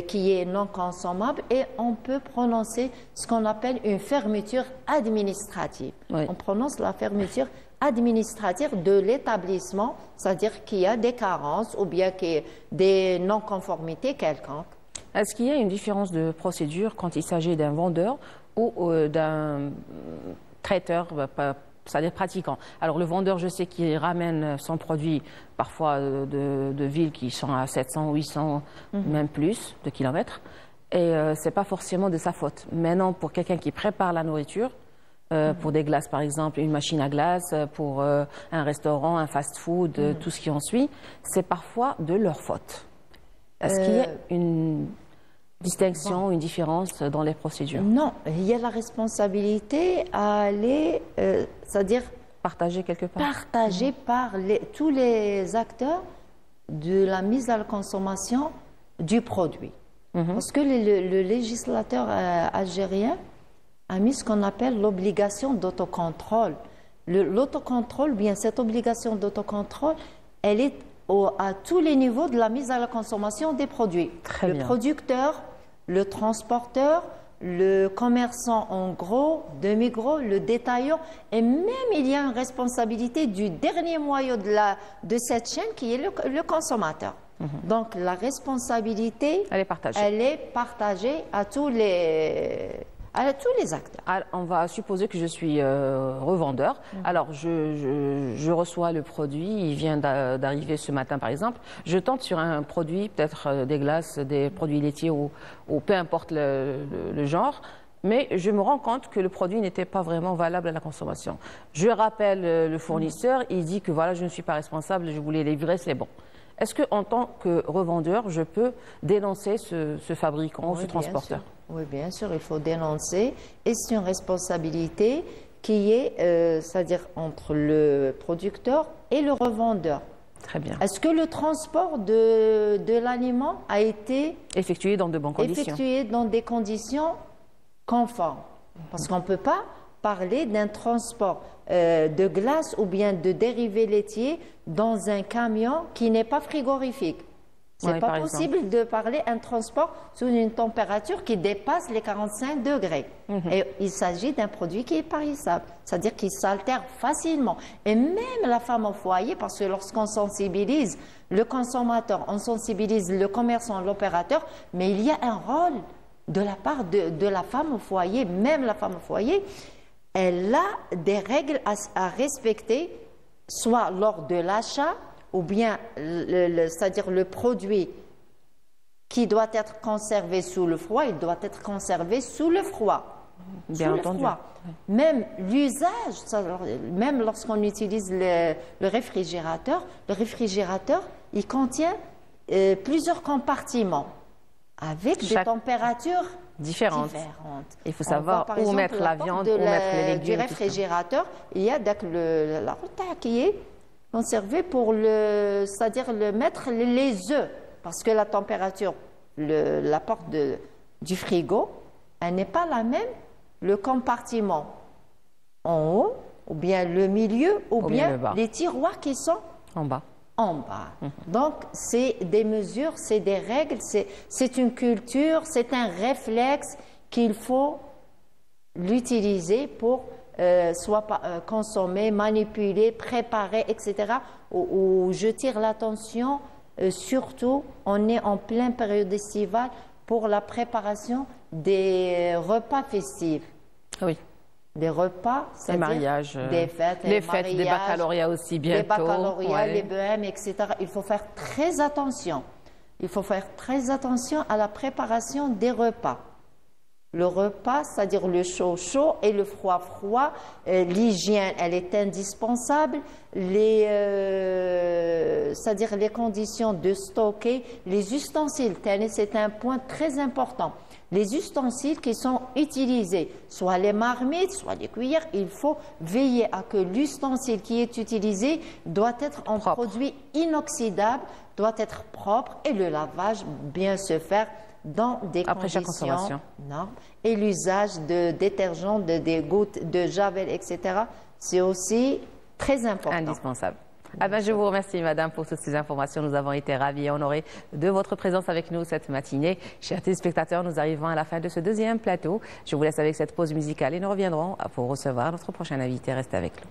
qui est non consommable et on peut prononcer ce qu'on appelle une fermeture administrative. Oui. On prononce la fermeture administrative de l'établissement, c'est-à-dire qu'il y a des carences ou bien qu'il y a des non-conformités quelconques. Est-ce qu'il y a une différence de procédure quand il s'agit d'un vendeur ou d'un traiteur, c'est-à-dire pratiquant? Alors le vendeur, je sais qu'il ramène son produit parfois de villes qui sont à 700, 800, même plus de kilomètres, et c'est pas forcément de sa faute. Maintenant, pour quelqu'un qui prépare la nourriture, pour des glaces par exemple, une machine à glace, pour un restaurant, un fast-food, tout ce qui en suit, c'est parfois de leur faute. Est-ce qu'il y a une distinction, une différence dans les procédures? Non, il y a la responsabilité à aller, c'est-à-dire Partagée quelque part? partagée par tous les acteurs de la mise à la consommation du produit. Parce que le législateur algérien a mis ce qu'on appelle l'obligation d'autocontrôle. L'autocontrôle, bien cette obligation d'autocontrôle, elle est à tous les niveaux de la mise à la consommation des produits. Très bien. Producteur, le transporteur, le commerçant en gros, demi-gros, le détaillant, et même il y a une responsabilité du dernier noyau de cette chaîne qui est le consommateur. Donc la responsabilité, Elle est partagée. à tous les acteurs. Alors, on va supposer que je suis revendeur. Alors, je reçois le produit, il vient d'arriver ce matin par exemple. Je tente sur un produit, peut-être des glaces, des produits laitiers ou peu importe le genre, mais je me rends compte que le produit n'était pas vraiment valable à la consommation. Je rappelle le fournisseur, il dit que voilà, je ne suis pas responsable, je voulais livrer, c'est bon. Est-ce qu'en tant que revendeur, je peux dénoncer ce fabricant ou ce transporteur? Oui, bien sûr, il faut dénoncer. Et c'est une responsabilité qui est, c'est-à-dire entre le producteur et le revendeur. Très bien. Est-ce que le transport de l'aliment a été Effectué dans de bonnes conditions? effectué dans des conditions conformes? Parce qu'on ne peut pas parler d'un transport de glace ou bien de dérivés laitiers dans un camion qui n'est pas frigorifique. C'est pas possible de parler d'un transport sous une température qui dépasse les 45 degrés. Et il s'agit d'un produit qui est périssable, c'est-à-dire qu'il s'altère facilement. Et même la femme au foyer, parce que lorsqu'on sensibilise le consommateur, on sensibilise le commerçant, l'opérateur, mais il y a un rôle de la part de la femme au foyer, même la femme au foyer, elle a des règles à respecter, soit lors de l'achat, ou bien, c'est-à-dire le produit qui doit être conservé sous le froid, il doit être conservé sous le froid. Bien entendu. Même l'usage, même lorsqu'on utilise le réfrigérateur, il contient plusieurs compartiments avec des températures différentes. Il faut savoir où mettre la viande, où mettre les légumes. Du réfrigérateur, il y a la rota qui est conservé pour c'est-à-dire mettre les œufs, parce que la température, la porte du frigo, elle n'est pas la même, le compartiment en haut, ou bien le milieu, ou bien les tiroirs qui sont en bas. Donc, c'est des mesures, c'est des règles, c'est une culture, c'est un réflexe qu'il faut l'utiliser pour soit consommer, manipuler, préparer, etc. Où je tire l'attention, surtout, on est en pleine période estivale pour la préparation des repas festifs. Oui. Des repas, des mariages, des fêtes, des baccalauréats aussi bientôt. Des baccalauréats, les BM, etc. Il faut faire très attention. Il faut faire très attention à la préparation des repas. Le repas, c'est-à-dire le chaud et le froid. L'hygiène, elle est indispensable. C'est-à-dire les conditions de stocker, les ustensiles, c'est un point très important. Les ustensiles qui sont utilisés, soit les marmites, soit les cuillères, il faut veiller à que l'ustensile qui est utilisé doit être en produit inoxydable, doit être propre et le lavage bien se faire dans des après chaque conditions consommation. normes. Et l'usage de détergents, de gouttes, de javel, etc., c'est aussi très important. Indispensable. Ah ben, je vous remercie, madame, pour toutes ces informations. Nous avons été ravis et honorés de votre présence avec nous cette matinée. Chers téléspectateurs, nous arrivons à la fin de ce deuxième plateau. Je vous laisse avec cette pause musicale et nous reviendrons pour recevoir notre prochain invité. Restez avec nous.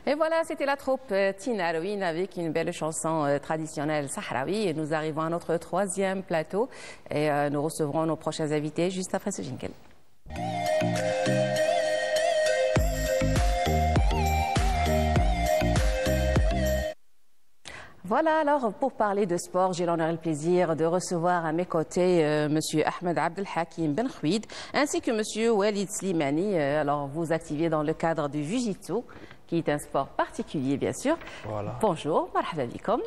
Et voilà, c'était la troupe Tinarouine avec une belle chanson traditionnelle sahraoui. Et nous arrivons à notre troisième plateau et nous recevrons nos prochains invités juste après ce jingle. Voilà, alors pour parler de sport, j'ai l'honneur et le plaisir de recevoir à mes côtés Monsieur Ahmed Abdelhakim Ben Khouid ainsi que Monsieur Walid Slimani. Alors vous activez dans le cadre du Jiu-Jitsu, qui est un sport particulier bien sûr. Voilà. Bonjour, marhaba bikom.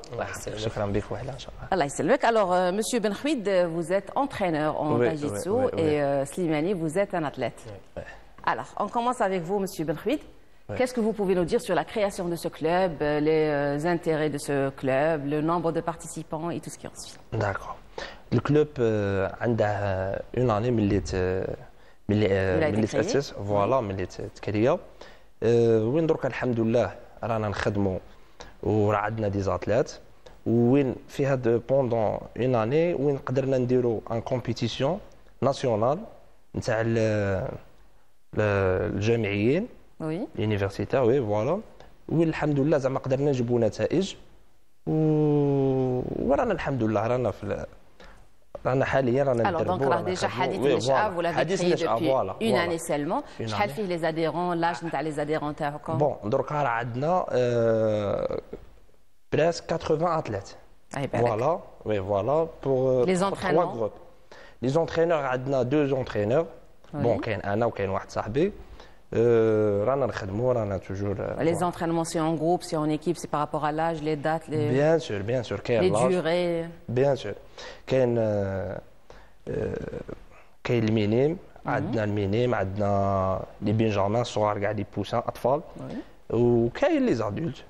Allah ysalmek. Alors Monsieur Ben Khouid, vous êtes entraîneur en Jiu-Jitsu et Slimani, vous êtes un athlète. Alors on commence avec vous Monsieur Ben Khouid. Qu'est-ce que vous pouvez nous dire sur la création de ce club, les intérêts de ce club, le nombre de participants et tout ce qui en suit? D'accord. Le club a une année ملي تأسس فوالا ملي تكريا وين درك الحمد لله رانا نخدموا وراه عندنا دي زاتلات وين في هاد بوندون اون اني وين قدرنا نديروا ان كومبيتيسيون ناسيونال نتاع الجامعيين Oui. Universitaire, oui, voilà. Oui, alhamdoulilah, زعما قدرنا نجيبوا نتائج ورانا الحمد لله رانا حاليا رانا Alors donc راه déjà حديث النشأة vous l'avez créé depuis une année seulement. شحال فيه les adhérents, l'âge نتاع les adhérents تاعكم؟ Bon, درك راه عندنا presque 80 athlètes. Voilà, oui, voilà pour les entraînements. Les entraîneurs عندنا 2 entraîneurs. Bon, كاين انا وكاين واحد صاحبي. رانا نخدموا رانا توجور Les entraînements c'est en groupe, c'est en équipe, c'est par rapport à l'âge, les dates, bien sûr كاين les durées. Bien sûr كاين المينيم عندنا المينيم عندنا لي بنجامين صغار كاع لي بوسان اطفال وكاين لي زادولت.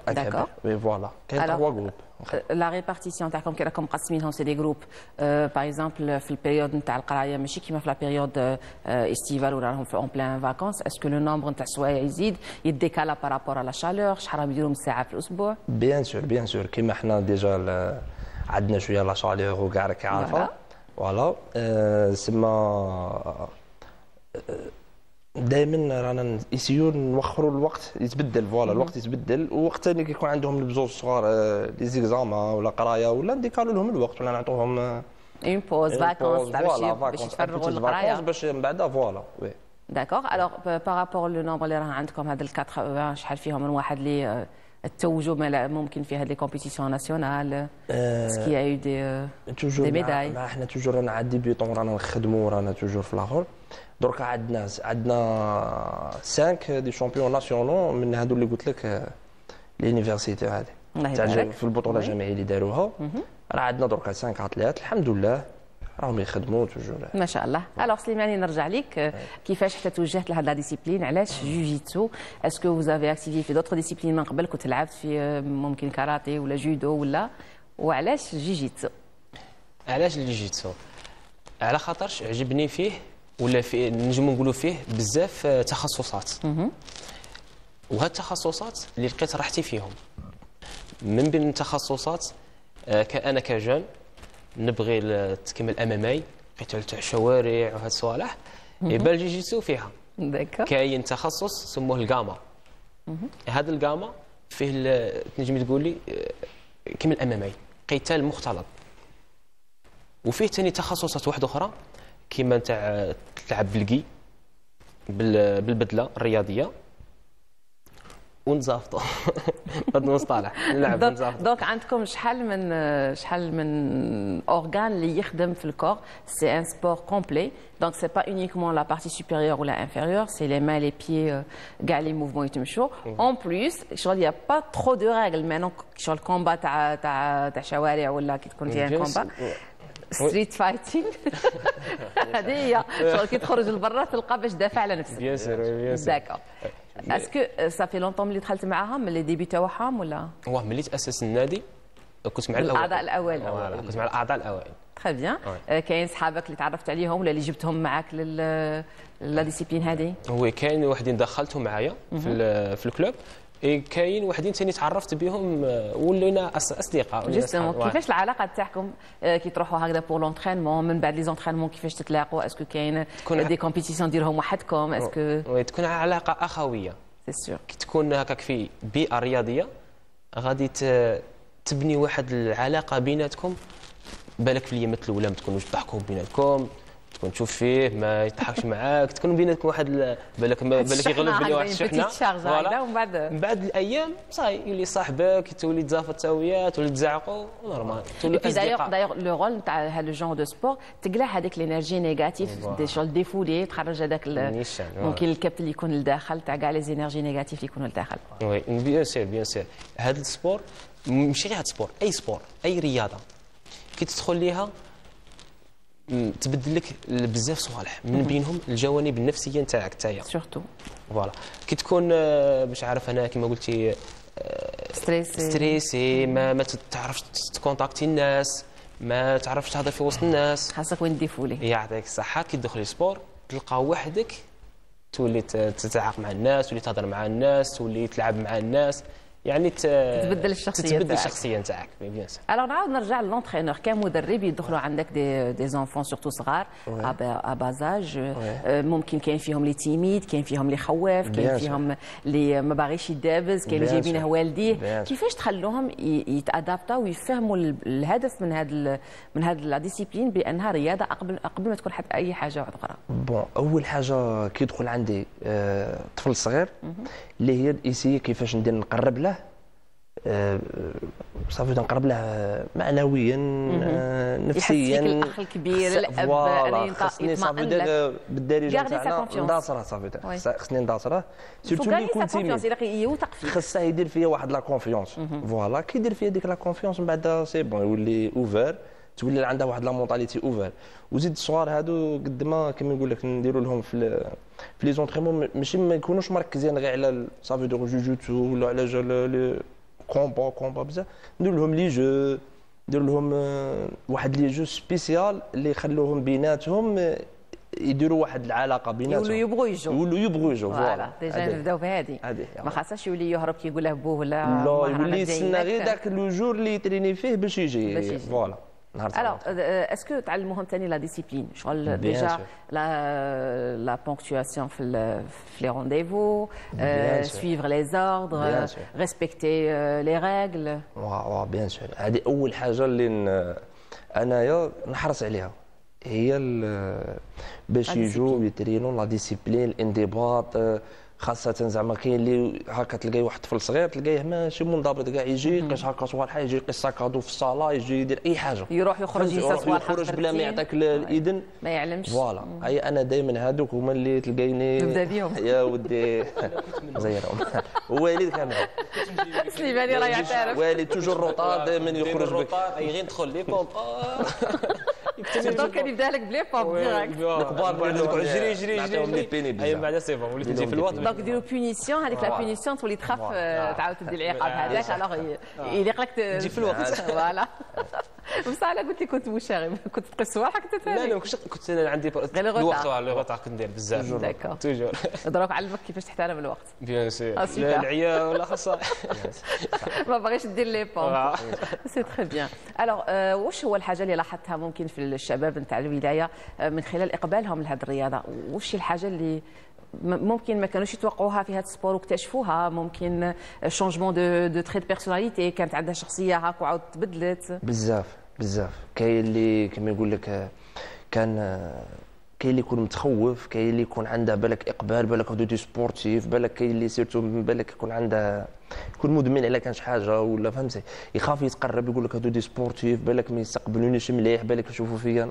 D'accord. Oui, voilà. كاين 3 groupes. La répartition تاعكم كي راكم مقسمينهم سي دي جروب باغ اكزومبل في البيريود نتاع القرايه ماشي كيما في لا بيريود استيفال ولا راهم اون بلان فاكونس اسكو لو نومبر نتاع السوايع يزيد يديكالا بارابور على شالور شحال راهم يديروا من ساعه في الاسبوع بيان سور كيما حنا ديجا عندنا شويه لا شالور وكاع راك عارفه فوالا سما دائما رانا نسيو نوخروا الوقت يتبدل فوالا الوقت يتبدل ووقت ثاني كيكون عندهم البزوز صغار لي زيكزاما ولا قرايه ولا نديكالو لهم الوقت ولا نعطوهم اون بوز فاكونس باش يتفرغوا للقرايه باش من بعدها فوالا وي داكوغ الوغ بارابور لو نومبر اللي راه عندكم هذا ال 80 شحال فيهم من واحد اللي توجوا ممكن في هذه لي كومبيتيسيون ناسيونال سكي اي دي ميداي حنا توجور رانا عاد ديبيوطون رانا نخدموا رانا توجور في الاخر درك عندنا 5 دي شامبيون ناسيونال من هادو اللي قلت لك لينيفرسيتي هذه تاع في البطوله الجامعيه اللي داروها راه عندنا درك 5 اتليت الحمد لله راهم يخدموا توجور ما شاء الله. الوغ سليماني نرجع لك كيفاش حتى توجهت لهاد لا ديسيبلين علاش جوجيتسو اسكو vous avez activé في d'autres disciplines من قبل كنت لعبت في ممكن كاراتي ولا جودو ولا وعلاش جوجيتسو؟ علاش الجوجيتسو؟ على خاطرش عجبني فيه ولا في نجمو نقولوا فيه بزاف تخصصات وهاد التخصصات اللي لقيت راحتي فيهم من بين التخصصات انا كجون نبغي تكمل امامي قتال تاع الشوارع وهاد الصوالح يبان الجيجيتسو فيها كاين تخصص سموه الجاما هذا الجاما فيه تنجمي تقولي كمل امامي قتال مختلط وفيه ثاني تخصصات واحده اخرى كيما نتاع تلعب بالكي بالبدله الرياضيه ونزافطوا هذا المصطلح نلعب نزافطوا دونك عندكم شحال من اورغان اللي يخدم في الكور سي ان سبور كومبلي دونك سي با اونيكمون لا بارتي سوبيريور ولا انفيريور سي لي مان لي بيي كاع لي موفمون يتمشوا اون بليس شغل يا با ترو دو ريغل مانون شغل كومبا تاع شوارع ولا كي تكون فيها كومبا ستريت فايتينغ هذه هي شغل كي تخرج لبرا تلقى باش دافع على نفسك بيان سور بيان سور داكور اسكو صافي لونطون ملي دخلت معاهم من لي ديبي تاعهم ولا واه ملي تاسس النادي كنت مع الاعضاء الاوائل كنت مع الاعضاء الاوائل تري بيان كاين صحابك اللي تعرفت عليهم ولا اللي جبتهم معاك لا ديسيبلين هذه هو كاين وحدين دخلتهم معايا في الكلوب كاين وحدين ثاني تعرفت بهم ولينا اصدقاء جوستومون كيفاش العلاقه تاعكم كي تروحوا هكذا بور لونترينمون من بعد لي زونترينمون كيفاش تتلاقوا اسكو كاين دي كومبيتيسيون ديرهم وحدكم اسكو تكون علاقه اخويه سي سور كي تكون هكاك في بيئه رياضيه غادي تبني واحد العلاقه بيناتكم بالك في اليامات الاولى ما تكونوش تضحكوا بيناتكم تكون تشوف فيه ما يضحكش معاك، تكون بيناتكم واحد بالك يغلب بلي واحد الشحنه فوالا ومن بعد الايام صاي يولي صاحبك، تولي تزافط تا وياه، تولي تزعقوا نورمال تولي اصدقاء. دايوغ لو رول نتاع هذا الجون دو سبور تقلع هذيك لينيرجي نيجاتيف دي شغل ديفولي، تخرج هذاك ممكن الكبت اللي يكون لداخل تاع كاع لي زينيرجي نيجاتيف اللي يكونوا لداخل. وي بيان سير هذا السبور ماشي غير هذا السبور، اي سبور اي رياضه كي تدخل ليها تبدل لك بزاف صوالح، من بينهم الجوانب النفسيه نتاعك نتايا سورتو. فوالا كي تكون باش عارف انا كما قلتي ستريسي ما تعرفش تكونتاكتي الناس، ما تعرفش تهضر في وسط الناس، خاصك وين ديفولي. يعطيك الصحه. كي تدخلي سبور تلقى وحدك، تولي تتعاق مع الناس، تولي تهضر مع الناس، تولي تلعب مع الناس، يعني تتبدل الشخصيه نتاعك بيان سور. الوغ نعاود نرجع للونترينور كمدرب، يدخلوا عندك دي زونفون سورتو صغار ابازاج، ممكن كاين فيهم اللي تيميد، كاين فيهم اللي خواف، كاين فيهم اللي ما باغيش يدابز، كاين اللي جايبينه والديه. كيفاش تخلوهم يتادابتاو ويفهموا الهدف من هذا لا ديسيبلين بانها رياضه قبل ما تكون حتى اي حاجه واحده اخرى؟ بون اول حاجه كي يدخل عندي طفل صغير اللي هي ايسي كيفاش ندير نقرب له صافي نقرب له معنويا نفسيا. يحس الاخ الكبير الاب انا خصني صافي بالدارجه تاعنا نداصره، صافي خصني نداصره سيرتو اللي كنت يوثق فيه، خصه يدير فيا واحد لا كونفيونس. فوالا كي يدير فيا ديك لا كونفيونس من بعد سي بون يولي اوفر، تولي عندها واحد لا مونطاليتي اوفر. وزيد الصغار هادو قد ما كما نقول لك نديروا لهم في لي زونطريمون ماشي ما يكونوش مركزين غير على صافي دو جوجوتسو ولا على كومبا بزاف، ندير لهم لي جو، ندير لهم واحد لي جو سبيسيال اللي يخلوهم بيناتهم يديروا واحد العلاقه بيناتهم، يولوا يبغوا يجوا. فوالا ديجا نبداو بهذه، ما خاصهاش يولي يهرب كيقول له بوه ولا لا، يولي يستنى غير ذاك لو جور اللي يتريني فيه باش يجي. فوالا الوغ اسكو تعلموهم ثاني لا ديسيبلين شغل ديجا لا بونكتواسيون في لي رونديفو، سويفر لي زوردر، ريسبكتي لي ريغل. واو بيان سور. هذه اول حاجه اللي انايا نحرص عليها، هي باش يجوا يترينوا لا ديسيبلين الانضباط. خاصة زعما كاين اللي هكا تلقاي واحد طفل صغير تلقايه ماشي منضبط كاع، يجي يقيس هكا صوالح، يجي يقيس ساكادو في الصاله، يجي يدير اي حاجه، يروح يخرج يخرج بلا ما يعطيك الاذن، ما يعلمش. فوالا هي انا دائما هذوك هما اللي تلقايني نبدا بهم يا ودي زيرهم. والد كامل سليماني راه يعترف، والد توجور روطار دائما يخرج بك غير ندخل لي بومب دونك كان يبدا لك بلي بومب ديريكت. الكبار جري جري اي بعدا سي بون وليت تجي في الوقت. دونك ديروا بونيسيون، هذيك لا بونيسيون تولي تخاف تعاود تدير العقاب هذاك، الوغ يليق لك تجي في الوقت. فوالا بصح انا قلت لي كنت مشاغب، كنت تقيس صوالحك كنت لا لا كنت عندي الوقت كنت ندير بزاف. داكور توجور دروك علمك كيفاش تحترم الوقت. بيان سور العيا ولا خاصها ما باغيش دير لي بومب. سي تري بيان. الوغ واش هو الحاجه اللي لاحظتها ممكن في الشباب نتاع الولايه من خلال اقبالهم لهذه الرياضه؟ واش الحاجه اللي ممكن ما كانوش يتوقعوها في هذا السبور واكتشفوها؟ ممكن شونجمون دو تريت بيرسوناليتي، كانت عندها شخصيه هاك وعاود تبدلت بزاف. كاين اللي كما يقول لك كاين اللي يكون متخوف، كاين اللي يكون عنده بالك اقبال، بالك دو سبورتيف، بالك كاين اللي سيرتو بالك يكون عنده يكون مدمن على كان شي حاجه ولا فهمتي، يخاف يتقرب يقول لك هادو دي سبورتيف بالك ما يستقبلونيش مليح، بالك يشوفوا فيا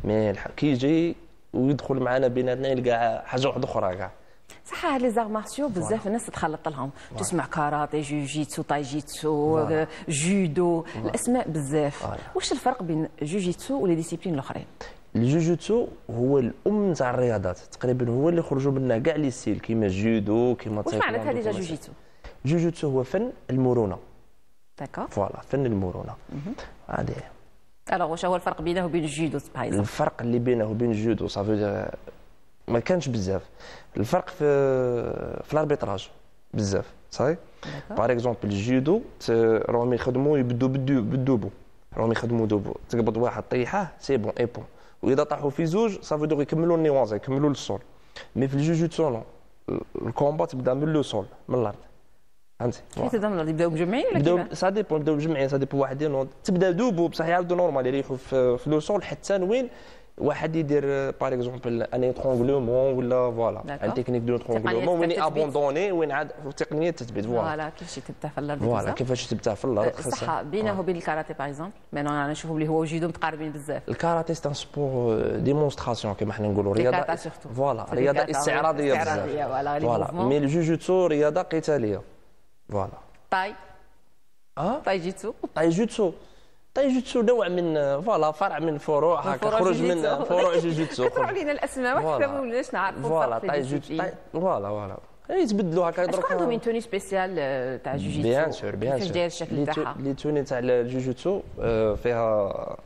مي كي يجي ويدخل معنا بيناتنا يلقى حاجه واحده اخرى كاع. صح هاد لي زار مارسيو بزاف الناس تتخلط لهم، تسمع كاراتي، جوجيتسو، تايجيتسو، جودو، الاسماء بزاف. واش الفرق بين جوجيتسو ولي ديسيبلين الاخرين؟ الجوجيتسو هو الام نتاع الرياضات تقريبا، هو اللي خرجوا منها كاع لي ستيل كيما جودو كيما واش معناتها ديجا جوجيتسو؟ جوجيتسو هو فن المرونه. داكور فوالا فن المرونه هذه. الوغ واش هو الفرق بينه وبين الجودو بايزون؟ الفرق اللي بينه وبين الجودو صافي ما كانش بزاف. الفرق في الاربيتراج بزاف صافي. باغ اكزومبل الجودو راهم يخدموا يبدوا بالدوبو، راهم يخدموا دوبو، تقبض واحد طيحه سي بون اي بون، واذا طاحوا في زوج صافي دوك يكملوا النيوانز يكملوا للسول. مي في الجوجيتسو نو، الكومبا تبدا من لو سول من الارض فهمتي. كيف تبدا يبداو مجمعين ولا بداو كيفاش؟ سا ديبون بداو مجمعين سا ديبون واحدين تبدا دوبو بصح يعاودوا نورمال يريحوا في لو سول حتى وين واحد يدير باغ اكزومبل ان ايترونغلومون ولا فوالا ان تكنيك دو ايترونغلومون وين ابوندوني وين عاد تقنيه التثبيت فوالا كيفاش تبدا في الارض. فوالا كيفاش تبدا في الارض. صح بينه وبين الكاراتيه باغ اكزومبل مي انا نشوفهم اللي هو وجودهم متقاربين بزاف. الكاراتيه سي ان سبور ديمونستراسيون كما حنا نقولوا رياضه فوالا رياضه استعراضيه بزاف فوالا مي الجوجوتسو رياضه قتاليه فوالا. طاي طاي جيتسو تايجوتسو نوع من فوالا فرع من فروع هكا خرج من فروع جوجوتسو. كثروا علينا الاسماء ما وليناش نعرفوا فوالا تايجوتسو فوالا يتبدلوا هكا درك. عندهم اون توني سبيسيال تاع جوجيتسو؟ بيان سور كيفاش داير الشكل تاعها؟ لي توني تاع الجوجوتسو فيها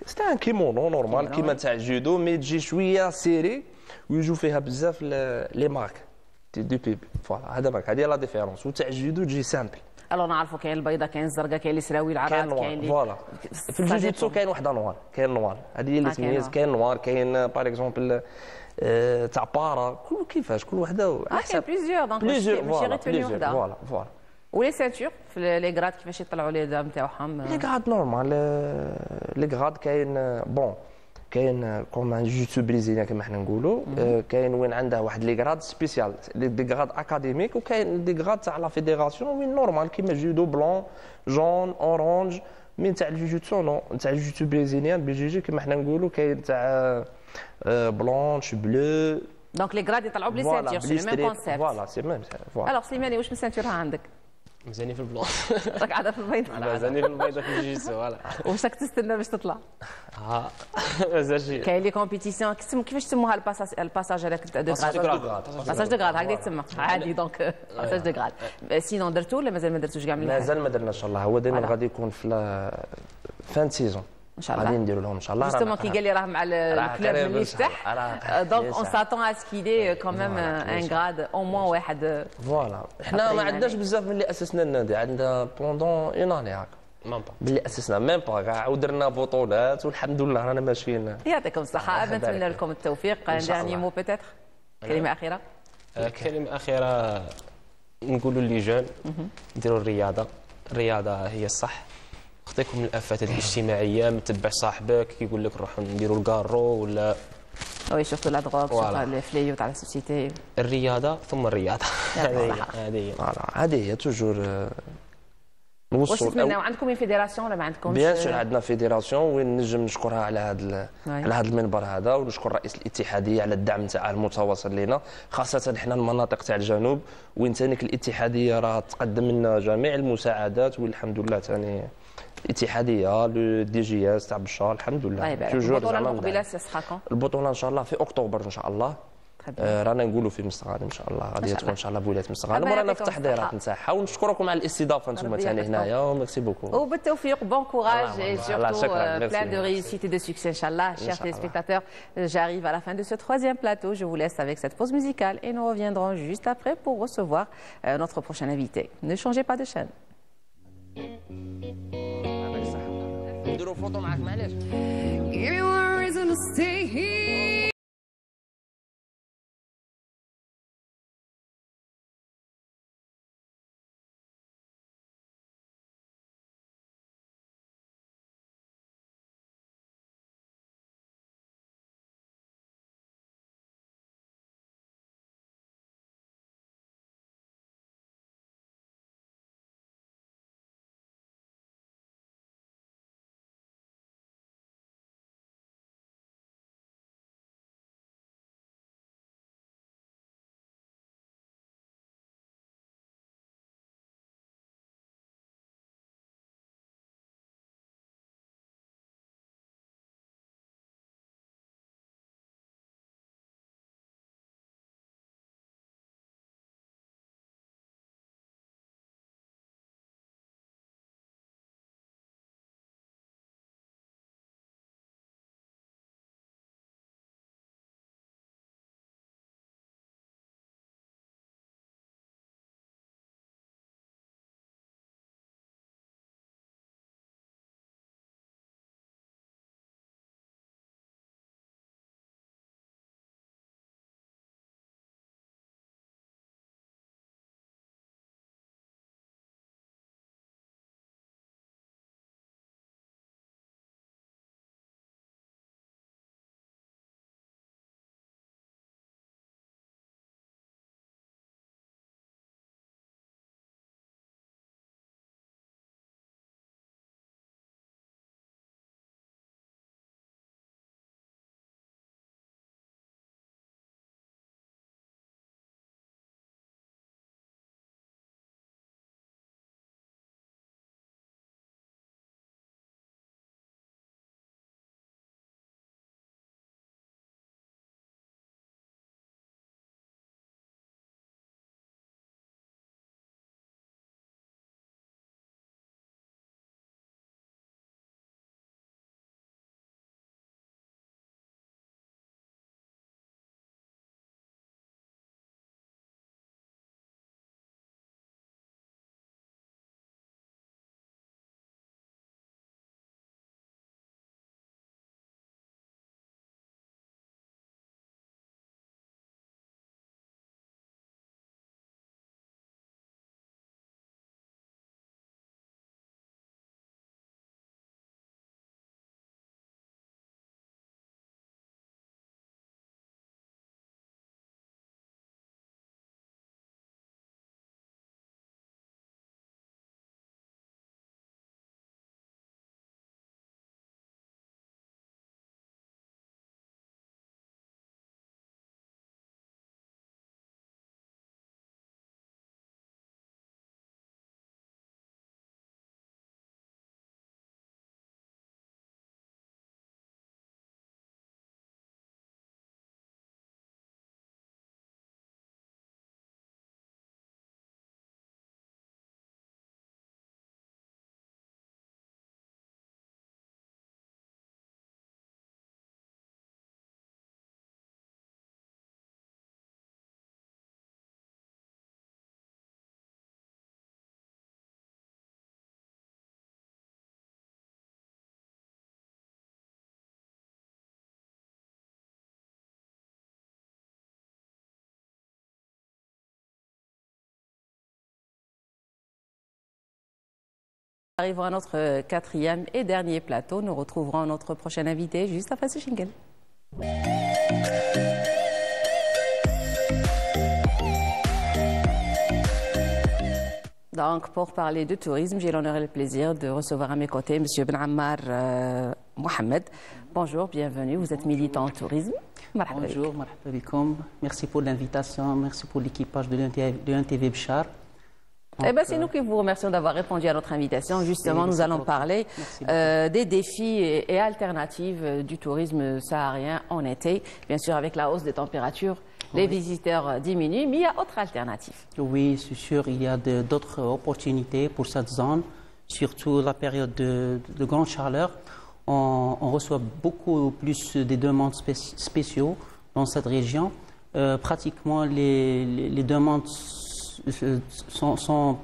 سي ان كيمونو نورمال كيما تاع الجودو مي تجي شويه سيري ويجوا فيها بزاف لي مارك دو بيب فوالا هذا مارك هذه لا ديفيرونس. وتاع الجودو تجي سامبل. الو نعرفوا كاين البيضاء كاين الزرقاء كاين اللي سراوي العراض كاين اللي فوالا في الجوجوتسو كاين وحده نوار كاين نوار هذه هي اللي تميز كاين نوار كاين باغ اكزومبل تاع بارا كيفاش كل وحده على حسب بليزيور دونك ماشي غير توني وحده. فوالا ولي سانتور في لي غراد كيفاش يطلعوا لي دام تاعهم؟ لي غراد نورمال لي غراد كاين بون كاين كوم جوجوتسو بريزيليان كما حنا نقولوا كاين وين عنده واحد لي غراد سبيسيال لي غراد اكاديميك وكاين لي غراد تاع لا فيديراسيون وين نورمال كيما جودو بلون جون اورانج. من تاع الجوجوتسو نو تاع الجوجوتسو بريزيليان بي جي جي كما حنا نقولوا كاين تاع بلونش بلو دونك لي غراد يطلعوا بلي سانتور سي ميم كونسيبت. فوالا سي ميم فوالا. الوغ سليماني واش من سانتور عندك؟ مزيانين في البلون. راك عاده في البيض؟ مزيانين في البيض في الجيتسو فوالا. واش راك تستنى باش تطلع؟ مازال شي. كاين لي كومبيتيسيون كيفاش تسموها الباساج هذاك دو غراد؟ باساج دو غراد هكذا يتسمى عادي دونك باساج دو غراد. سينون درتو ولا مازال ما درتوش كاع من الحال؟ مازال ما درنا ان شاء الله هو دائما غادي يكون في فان سيزون ان شاء الله غادي نديروا لهم ان شاء الله. جوستومون كي قال لي راه مع الكلوب اللي يفتح دونك اون ساتون ا سكيلي كوميم ان غراد او موان واحد. فوالا حنا ما عندناش بزاف من اللي اسسنا النادي عندنا بوندون اون اني هكا ميم با باللي اسسنا ميم با كاع ودرنا بطولات والحمد لله رانا ماشيين. يعطيكم الصحه نتمنى لكم التوفيق. داني مو بيتيتر كلمه اخيره. كلمه اخيره نقولوا لي جون نديروا الرياضه هي الصح. خطيكم من الافات الاجتماعيه ما تتبع صاحبك كيقول لك نروحوا نديروا الكارو ولا وي شفتوا لا دروغ شفتوا لي فليو تاع السوسيتي. الرياضه ثم الرياضه هذه هي توجور واش تتمناو عندكم فيديراسيون ولا ما عندكمش؟ بيان سور عندنا فيديراسيون وين نجم نشكرها على هذا المنبر هذا ونشكر رئيس الاتحاديه على الدعم تاعها المتواصل لنا خاصه حنا المناطق تاع الجنوب وين ثاني الاتحاديه راه تقدم لنا جميع المساعدات والحمد لله ثاني الاتحاديه لو دي جي اس تاع بشار الحمد لله. البطوله المقبله سيسخا البطوله ان شاء الله في اكتوبر ان شاء الله. رانا نقولوا في مستغانم ان شاء الله غادي تكون ان شاء الله بولايه مستغانم ورانا في التحضيرات نتاعها ونشكركم على الاستضافه انتم ثاني هنايا وميرسي بوكو وبالتوفيق بون كوراج et surtout plein de réussite et de succès inchallah. Chers téléspectateurs, j'arrive à la fin de ce troisième plateau. Je vous laisse avec cette pause musicale et nous reviendrons juste après pour recevoir notre prochain invité. Ne changez pas de chaîne. نديروا فوطو معاك معليش. Give me one reason to stay here. Arrivons à notre quatrième et dernier plateau. Nous retrouverons notre prochain invité juste après ce jingle. Donc, pour parler de tourisme, j'ai l'honneur et le plaisir de recevoir à mes côtés M. Ben Ammar Mohamed. Bonjour, bienvenue. Vous êtes militant en tourisme. Bonjour, merci pour l'invitation, merci pour l'équipage de l'UNTV Béchar. C'est nous qui vous remercions d'avoir répondu à notre invitation. Justement, nous allons parler des défis et alternatives du tourisme saharien en été. Bien sûr, avec la hausse des températures, les visiteurs diminuent, mais il y a autre alternative. Oui, c'est sûr, il y a d'autres opportunités pour cette zone, surtout la période de grande chaleur. On reçoit beaucoup plus de demandes spéciaux dans cette région. Pratiquement, les demandes sont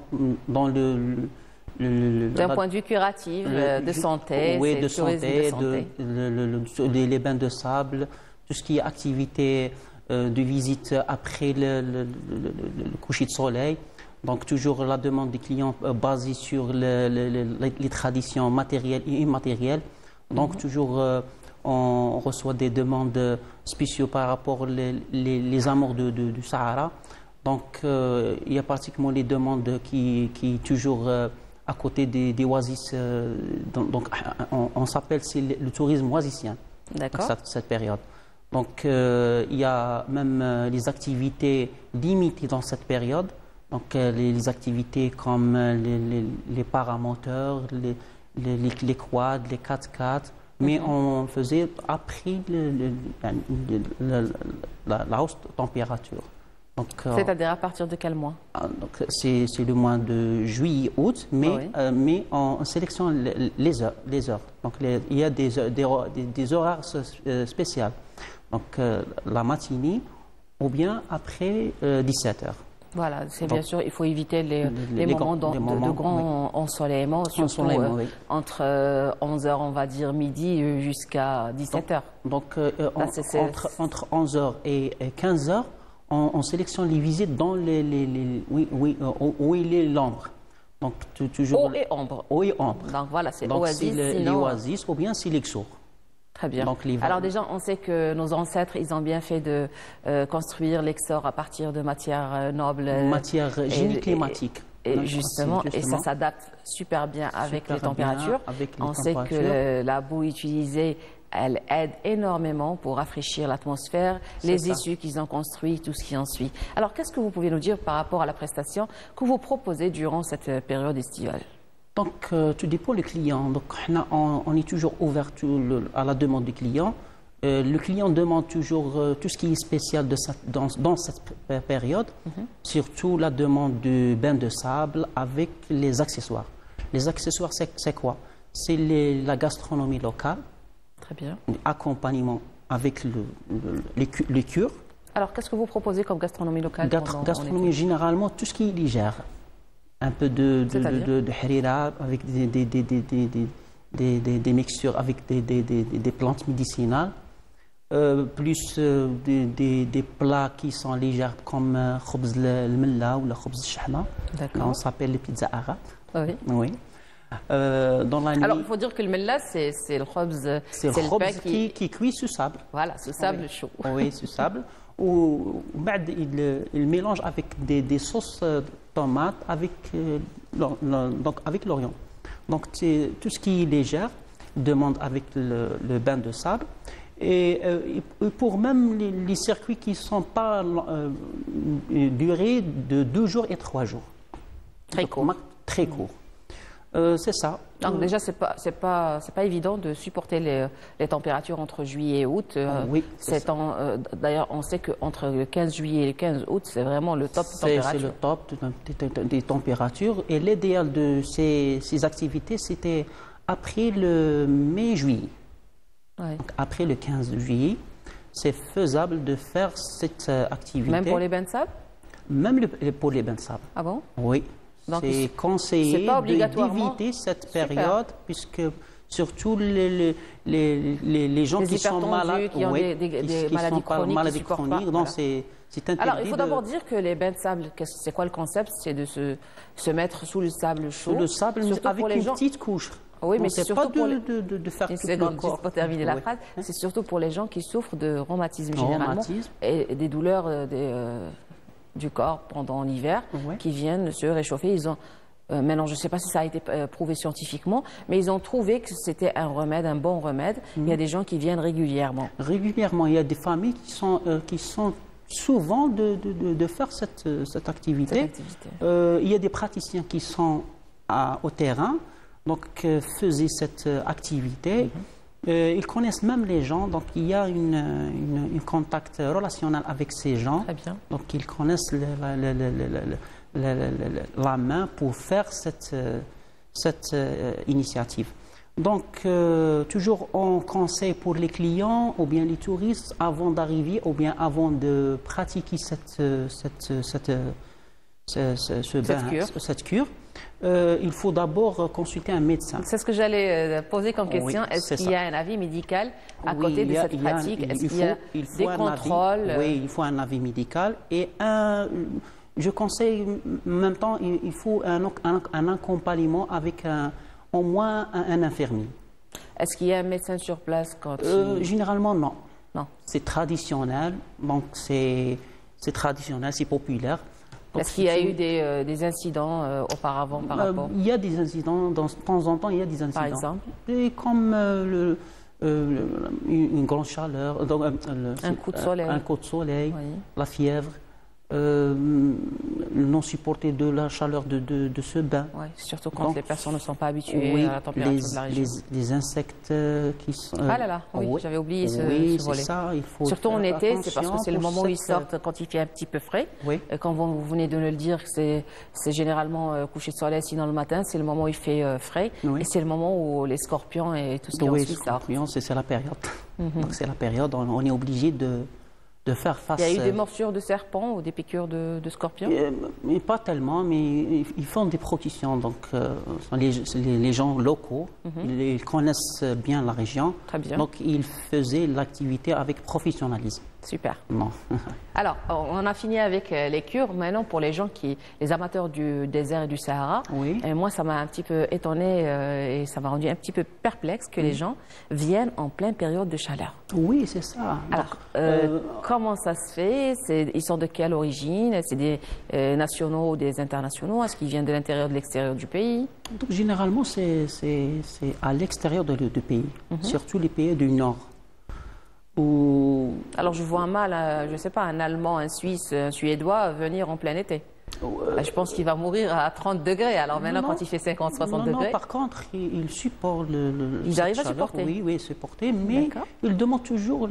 dans d'un point de vue curatif, de santé, oui, de santé, les bains de sable, tout ce qui est activité de visite après le coucher de soleil. Donc toujours la demande des clients basée sur les traditions matérielles et immatérielles. Donc toujours on reçoit des demandes spéciaux par rapport aux les amours du Sahara. Donc, il y a pratiquement les demandes qui toujours à côté des oasis. Donc, on s'appelle le tourisme oasicien. D'accord. Cette période. Donc, il y a même les activités limitées dans cette période. Donc, les activités comme les paramoteurs, les quads, les 4x4. Mais on faisait après la hausse de température. C'est-à-dire à partir de quel mois? C'est le mois de juillet, août, mais on sélectionne les heures. Donc il y a des horaires spéciaux. Donc la matinée ou bien après 17 heures. Voilà, c'est bien sûr, il faut éviter les moments de grand ensoleillement, surtout entre 11h, on va dire midi, jusqu'à 17h. Donc entre 11h et 15h, on sélectionne les visites dans où il est l'ombre. Donc toujours eau et ombre. Eau et ombre. Donc voilà, c'est oasis. Les oasis ou bien c'est l'exo. Très bien. Alors déjà, on sait que nos ancêtres, ils ont bien fait de construire l'exor à partir de matières nobles. Matière génie climatique. Et justement, et ça s'adapte super bien avec les températures. On sait que la boue utilisée, elle aide énormément pour rafraîchir l'atmosphère, les issues qu'ils ont construits, tout ce qui en suit. Alors, qu'est-ce que vous pouvez nous dire par rapport à la prestation que vous proposez durant cette période estivale? Donc, tout dépend du client. Donc, on est toujours ouvert à la demande du client. Le client demande toujours tout ce qui est spécial dans cette période, surtout la demande du bain de sable avec les accessoires. Les accessoires, c'est quoi? C'est la gastronomie locale. Très bien. Accompagnement avec les cures. Alors, qu'est-ce que vous proposez comme gastronomie locale? Gastronomie, généralement, tout ce qui est légère. Un peu de harira avec des mixtures avec des plantes médicinales. Plus des plats qui sont légers comme khobz al-mella ou le khobz al-shahna. D'accord. On s'appelle les pizzas arabes. Oui. Oui. Dans la nuit, alors, il faut dire que le mella, c'est le khobz. C'est le khobz qui cuit sous sable. Voilà, sous sable chaud. Oui, sous sable. Ou il mélange avec des sauces tomates avec l'Orient. Donc, tout ce qui est léger demande avec le bain de sable. Et pour même les circuits qui ne sont pas durés de 2 jours et 3 jours. Très court. Très court. C'est ça. Donc déjà, c'est pas évident de supporter les températures entre juillet et août. Oui. D'ailleurs, on sait qu'entre le 15 juillet et le 15 août, c'est vraiment le top de température. C'est le top des températures. Et l'idéal de ces activités, c'était après le mai-juillet. Oui. Après le 15 juillet, c'est faisable de faire cette activité. Même pour les bains de sable? Même pour les bains de sable. Ah bon? Oui. C'est conseillé d'éviter cette période puisque surtout les gens qui sont malades, qui ont des maladies chroniques. Donc c'est interdit. Alors, il faut d'abord dire que les bains de sable, c'est quoi le concept? C'est de se mettre sous le sable chaud. Sous le sable, avec une petite couche. Oui, mais c'est surtout pas de faire tout le corps. Juste pour terminer la phrase, c'est surtout pour les gens qui souffrent de rhumatisme généralement et des douleurs du corps pendant l'hiver qui viennent se réchauffer. Ils ont maintenant, je ne sais pas si ça a été prouvé scientifiquement, mais ils ont trouvé que c'était un remède, un bon remède. Il y a des gens qui viennent régulièrement. Régulièrement, il y a des familles qui sont souvent de faire cette activité. Il y a des praticiens qui sont au terrain, donc faisaient cette activité. Ils connaissent même les gens, donc il y a un contact relationnel avec ces gens. Très bien. Donc ils connaissent la main pour faire cette initiative. Donc, toujours on conseille pour les clients ou bien les touristes, avant d'arriver ou bien avant de pratiquer cette cure, il faut d'abord consulter un médecin. C'est ce que j'allais poser comme question. Est-ce qu'il y a un avis médical à côté de cette pratique? Est-ce qu'il y a des contrôles? Oui, il faut un avis médical et je conseille en même temps, il faut un accompagnement avec au moins un infirmier. Est-ce qu'il y a un médecin sur place quand Généralement, non. Non. C'est traditionnel, donc c'est traditionnel, c'est populaire. Est-ce qu'il y a eu des incidents auparavant par rapport? Il y a des incidents, de temps en temps, il y a des incidents. Par exemple? Et comme une grande chaleur, donc, un coup de soleil, oui. La fièvre. Non supporté de la chaleur de ce bain. Oui, surtout quand les personnes ne sont pas habituées à la température de la région. Les insectes qui sont... Ah là là, oui, j'avais oublié ce volet. Ça, il faut surtout en été, c'est parce que c'est le moment où ils sortent quand il fait un petit peu frais. Oui. Et quand vous venez de le dire, c'est généralement coucher de soleil, sinon le matin, c'est le moment où il fait frais. Oui. Et c'est le moment où les scorpions et tout ce qui en suit sortent. Les scorpions, c'est la période. Donc c'est la période où on est obligé de faire face. Il y a eu des morsures de serpents ou des piqûres de scorpions? Mais pas tellement, mais ils font des protections. Donc, les gens locaux, ils connaissent bien la région. Très bien. Donc, ils faisaient l'activité avec professionnalisme. Super. Non. Alors, on a fini avec les cures. Maintenant, pour les gens les amateurs du désert et du Sahara, et moi, ça m'a un petit peu étonné et ça m'a rendu un petit peu perplexe que les gens viennent en pleine période de chaleur. Oui, c'est ça. Alors, comment ça se fait? Ils sont de quelle origine? C'est des nationaux ou des internationaux? Est-ce qu'ils viennent de l'intérieur ou de l'extérieur du pays? Donc, généralement, c'est à l'extérieur du pays, surtout les pays du Nord. Alors, je vois mal, je ne sais pas, un Allemand, un Suisse, un Suédois venir en plein été. Je pense qu'il va mourir à 30 degrés. Alors maintenant, quand il fait 50, 60 degrés... Non, par contre, il supporte Ils arrivent à supporter. Oui, supporter, mais il demande toujours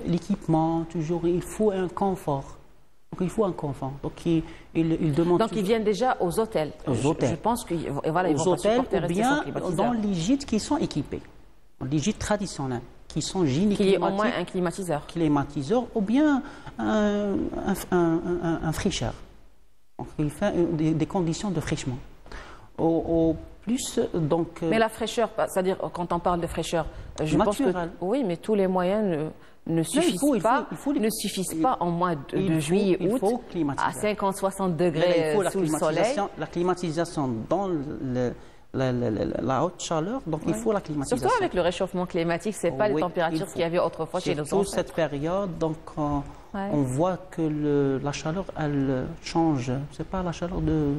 l'équipement, il faut un confort. Donc, il faut un confort. Donc, il demande... Donc, ils viennent déjà aux hôtels. Aux hôtels. Je pense qu'ils vont pas supporter ou bien dans les gîtes qui sont équipés. Les gîtes traditionnels. Qui sont qu'il y ait au moins un climatiseur. Ou bien un fraîcheur. Donc, il fait des conditions de fraîchement. Au plus, donc... Mais la fraîcheur, c'est-à-dire quand on parle de fraîcheur, je pense que... Oui, mais tous les moyens ne suffisent pas en mois de juillet, août, à 50, 60 degrés sous le soleil. La climatisation dans la haute chaleur, donc il faut la climatisation. Surtout avec le réchauffement climatique, ce n'est pas les températures qu'il y avait autrefois chez nos ancêtres. Surtout cette période, donc on voit que la chaleur, elle change. Ce n'est pas la chaleur de...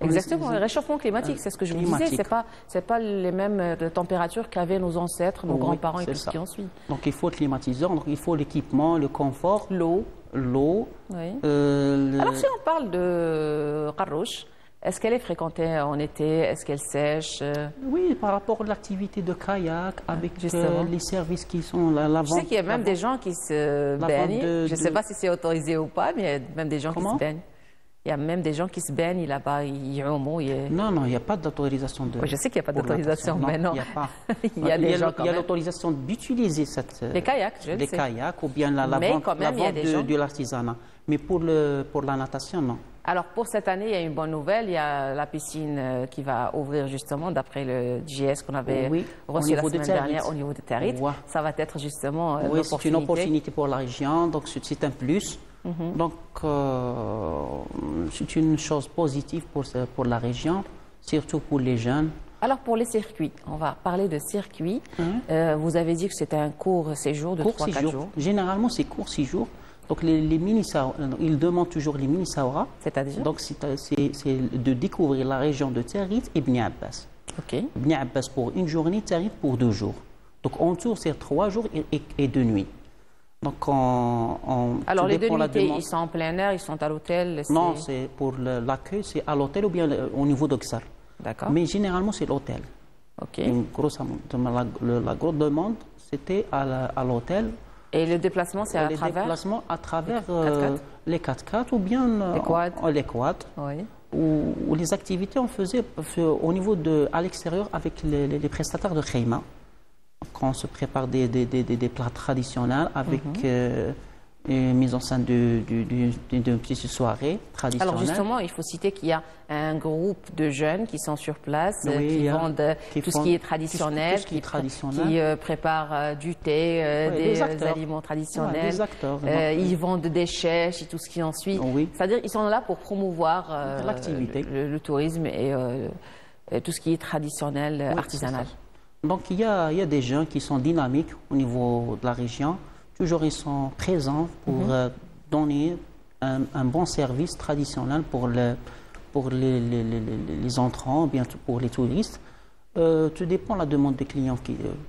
Exactement, le réchauffement climatique, c'est ce que je vous disais, ce n'est pas les mêmes températures qu'avaient nos ancêtres, nos grands-parents et tout ce qui en suit. Donc il faut le climatiseur, donc il faut l'équipement, le confort. L'eau. Oui. Alors si on parle de Qarrouch, est-ce qu'elle est fréquentée en été? Est-ce qu'elle sèche? Oui, par rapport à l'activité de kayak, avec les services qui sont la vente. Je sais qu'il y a même des gens qui se baignent. Je ne sais pas si c'est autorisé ou pas, mais il y a même des gens qui se baignent. Il y a même des gens qui se baignent là-bas. Non, il n'y a pas d'autorisation. Je sais qu'il n'y a pas d'autorisation, mais non. Il n'y a pas. Il y a des gens quand même. Il y a l'autorisation d'utiliser les kayaks, je le sais. Les kayaks ou bien la vente de l'artisanat. Mais pour la natation, non. Alors pour cette année, il y a une bonne nouvelle. Il y a la piscine qui va ouvrir justement d'après le JS qu'on avait reçu la semaine dernière au niveau de Territ. Ouais. Ça va être justement oui, c'est une opportunité pour la région, donc c'est un plus. Donc c'est une chose positive pour la région, surtout pour les jeunes. Alors pour les circuits, on va parler de circuits. Vous avez dit que c'était un court séjour de 3-4 jours. Généralement, c'est court 6 jours. Donc les mini-saouras, ils demandent toujours les mini-saouras. C'est-à-dire? Donc c'est de découvrir la région de Territ et Bni Abbas. Ok. Bni Abbas pour une journée, Territ pour 2 jours. Donc en tout, c'est 3 jours et 2 nuits. Donc alors les 2 nuits, ils sont en plein air, ils sont à l'hôtel? Non, c'est pour l'accueil, c'est à l'hôtel ou bien au niveau d'Oxar. D'accord. Mais généralement, c'est l'hôtel. Ok. La grosse demande, c'était à l'hôtel. Et le déplacement, c'est à travers les 4x4 ou bien les quads. Oui. Ou les activités, on faisait au niveau à l'extérieur avec les prestataires de Khayma. Quand on se prépare des plats traditionnels avec une mise en scène d'une petite soirée traditionnelle. Alors justement, il faut citer qu'il y a un groupe de jeunes qui sont sur place, qui vendent tout ce qui est traditionnel, qui préparent du thé, des aliments traditionnels. Des acteurs, ils vendent des chèches et tout ce qui en suit. C'est-à-dire qu'ils sont là pour promouvoir l'activité, le tourisme et tout ce qui est traditionnel, artisanal. Donc il y a des gens qui sont dynamiques au niveau de la région. Toujours ils sont présents pour donner un bon service traditionnel pour les entrants, bien pour les touristes. Tout dépend de la demande des clients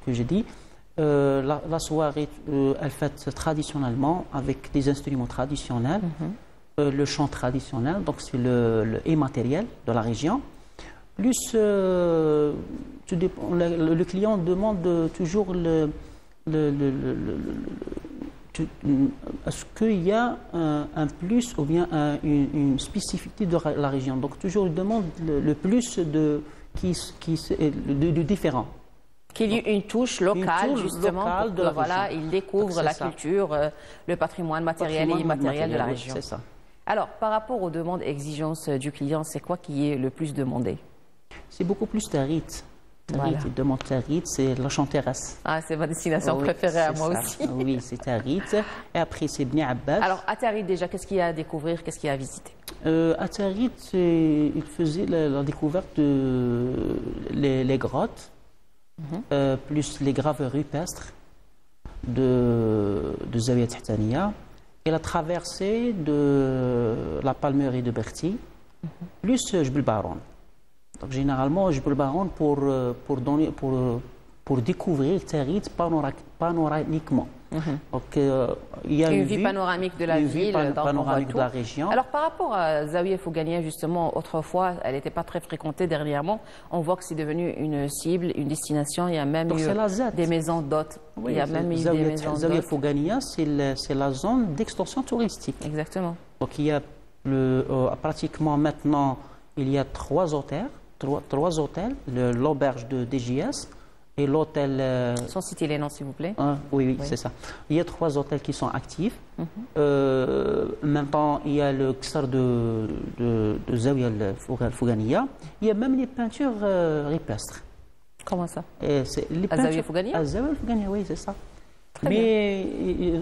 que j'ai dit. La soirée, elle fait traditionnellement avec des instruments traditionnels, le chant traditionnel, donc c'est le matériel de la région. Plus, le client demande toujours est-ce qu'il y a un plus ou bien une spécificité de la région. Donc toujours il demande le plus de différent. Qu'il y ait une touche locale, justement, pour que voilà, il découvre la culture, le patrimoine matériel et immatériel de la région. C'est ça. Alors, par rapport aux demandes et exigences du client, c'est quoi qui est le plus demandé? C'est beaucoup plus Territ. Territ, il demande Territ, c'est la Chanteresse. Ah, c'est ma destination préférée à moi aussi. Oui, c'est Territ. Et après, c'est Bni Abbas. Alors, à Territ, déjà, qu'est-ce qu'il y a à découvrir, qu'est-ce qu'il y a à visiter? À Territ, il faisait la découverte les grottes, plus les gravures rupestres de Zawiya Tehtaniya, et la traversée de la palmerie de Berti, plus Jbel Baron. Donc généralement, Jbel Baron pour découvrir Territ panoramiquement. Donc, il y a une vue panoramique de la ville, panoramique de la région. Alors par rapport à Zawiya Fougania, justement, autrefois, elle n'était pas très fréquentée dernièrement. On voit que c'est devenu une cible, une destination. Il y a même eu des maisons d'hôtes. Oui, il y a même eu des maisons d'hôtes. Zawiya Fougania, c'est la zone d'extension touristique. Exactement. Donc il y a pratiquement maintenant, il y a 3 hôtels. 3 hôtels, l'auberge de DJS et l'hôtel... Sans citer les noms, s'il vous plaît. Oui, c'est ça. Il y a 3 hôtels qui sont actifs. Maintenant, il y a le Ksar de Zawiya Fougania. Il y a même les peintures rupestres. Comment ça? À Zawiya Fougania? À Zawiya Fougania, oui, c'est ça. Mais il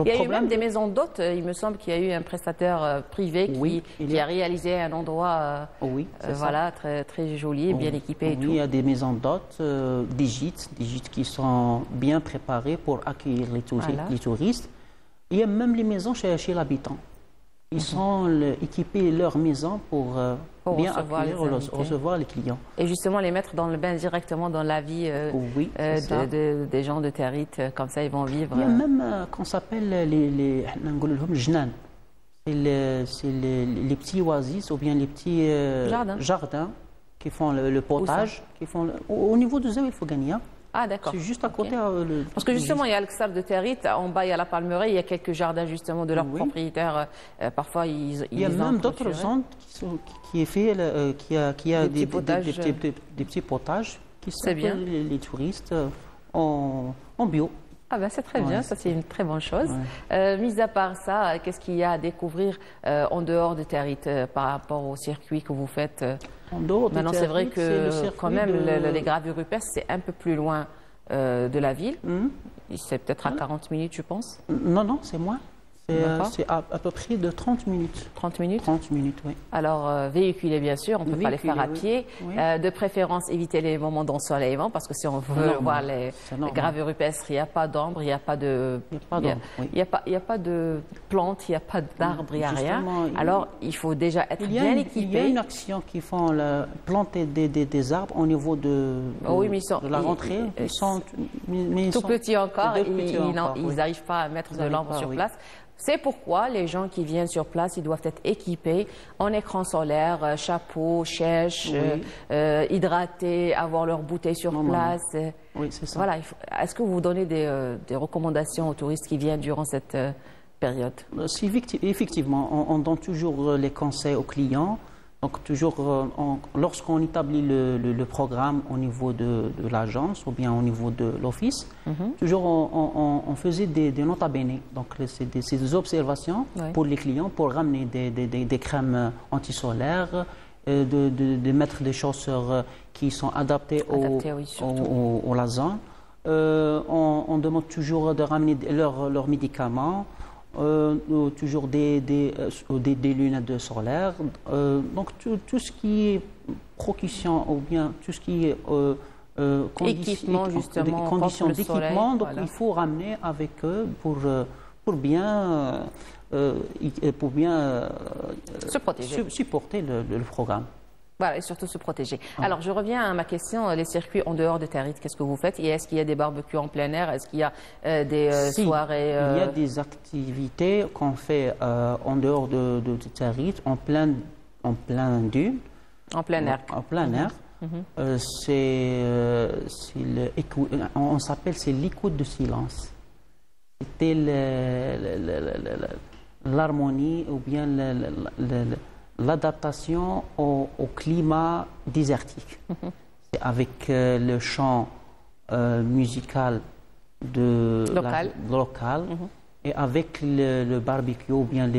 y a eu même des maisons d'hôtes. Il me semble qu'il y a eu un prestataire privé qui a réalisé un endroit voilà, très, très joli et bien équipé. Il y a des maisons d'hôtes, des gîtes qui sont bien préparés pour accueillir les touristes. Il y a même les maisons chez l'habitant. Ils sont équipés leur maison pour bien recevoir les clients. Et justement, les mettre dans le bain directement dans la vie des gens de Territ, comme ça ils vont vivre. Il y a même qu'on s'appelle les jnan. C'est les petits oasis ou bien les petits jardins qui font le potage, au niveau de Zawiya Fougania. Ah d'accord. C'est juste à côté. Parce que justement, il y a le Ksar de Territ, en bas il y a la palmeraie, il y a quelques jardins justement de leurs propriétaires. Parfois il y a même d'autres zones qui a des petits potages qui sont bien. Les touristes en bio. Ah ben c'est très bien, ça c'est une très bonne chose. Mis à part ça, qu'est-ce qu'il y a à découvrir en dehors de Territ par rapport au circuit que vous faites Maintenant c'est vrai que quand même les gravures rupestres c'est un peu plus loin de la ville. C'est peut-être à 40 minutes je pense. Non, non, c'est moins. C'est à peu près de 30 minutes. 30 minutes 30 minutes, oui. Alors, véhiculer, bien sûr, on ne peut pas les faire à pied. Oui. De préférence, éviter les moments d'ensoleillement, parce que si on veut voir les gravures rupestres, il n'y a pas d'ombre, il n'y a pas de... Il n'y a pas de plantes, il n'y a pas d'arbres, il n'y a rien. Alors, il faut déjà être bien équipé. Il y a une action qui font planter des arbres au niveau de la rentrée. Ils sont tout petits encore, ils n'arrivent pas à mettre de l'ombre sur place. C'est pourquoi les gens qui viennent sur place, ils doivent être équipés en écran solaire, chapeau, chèche, hydratés, avoir leur bouteille sur place. Oui, c'est ça. Voilà. Est-ce que vous donnez des recommandations aux touristes qui viennent durant cette période? Effectivement, on donne toujours les conseils aux clients. Donc toujours, lorsqu'on établit le programme au niveau de l'agence ou bien au niveau de l'office, toujours on faisait des nota bene. Donc c'est des observations pour les clients pour ramener des crèmes antisolaires, de mettre des chaussures qui sont adaptées au la zone. On demande toujours de ramener leurs médicaments. Toujours des lunettes solaires, donc tout ce qui est précaution ou bien tout ce qui est équipement justement, conditions d'équipement, donc il faut ramener avec eux pour bien supporter le programme. Voilà, et surtout se protéger. Alors, je reviens à ma question, les circuits en dehors de Territ, qu'est-ce que vous faites? Et est-ce qu'il y a des barbecues en plein air? Est-ce qu'il y a des soirées Il y a des activités qu'on fait en dehors de Territ, en plein dune. En plein air. En plein air. On s'appelle, c'est l'écoute de silence. C'était l'harmonie ou bien l'adaptation au climat désertique. C'est avec le chant musical local et avec le barbecue ou bien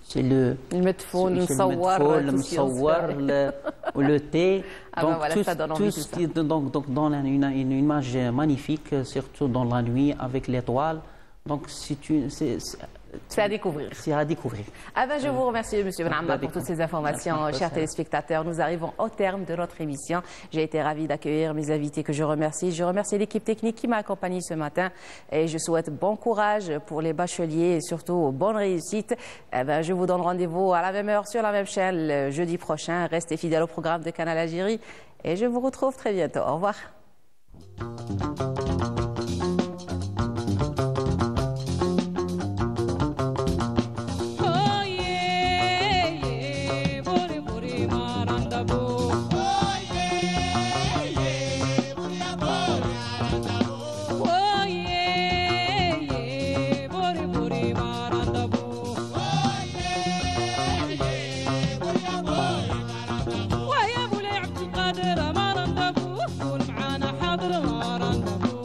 c'est le المدفون المصور le thé. Donc, donc donne une image magnifique, surtout dans la nuit avec l'étoile. Donc c'est à découvrir. C'est à découvrir. Ah ben, je vous remercie, M. Ben Ammar, pour toutes ces informations. Chers téléspectateurs, nous arrivons au terme de notre émission. J'ai été ravie d'accueillir mes invités que je remercie. Je remercie l'équipe technique qui m'a accompagnée ce matin et je souhaite bon courage pour les bacheliers et surtout bonne réussite. Eh ben, je vous donne rendez-vous à la même heure sur la même chaîne le jeudi prochain. Restez fidèles au programme de Canal Algérie et je vous retrouve très bientôt. Au revoir. قادر ما رندبو قول معانا حاضر ما رندبو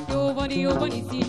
Giovani, giovani, si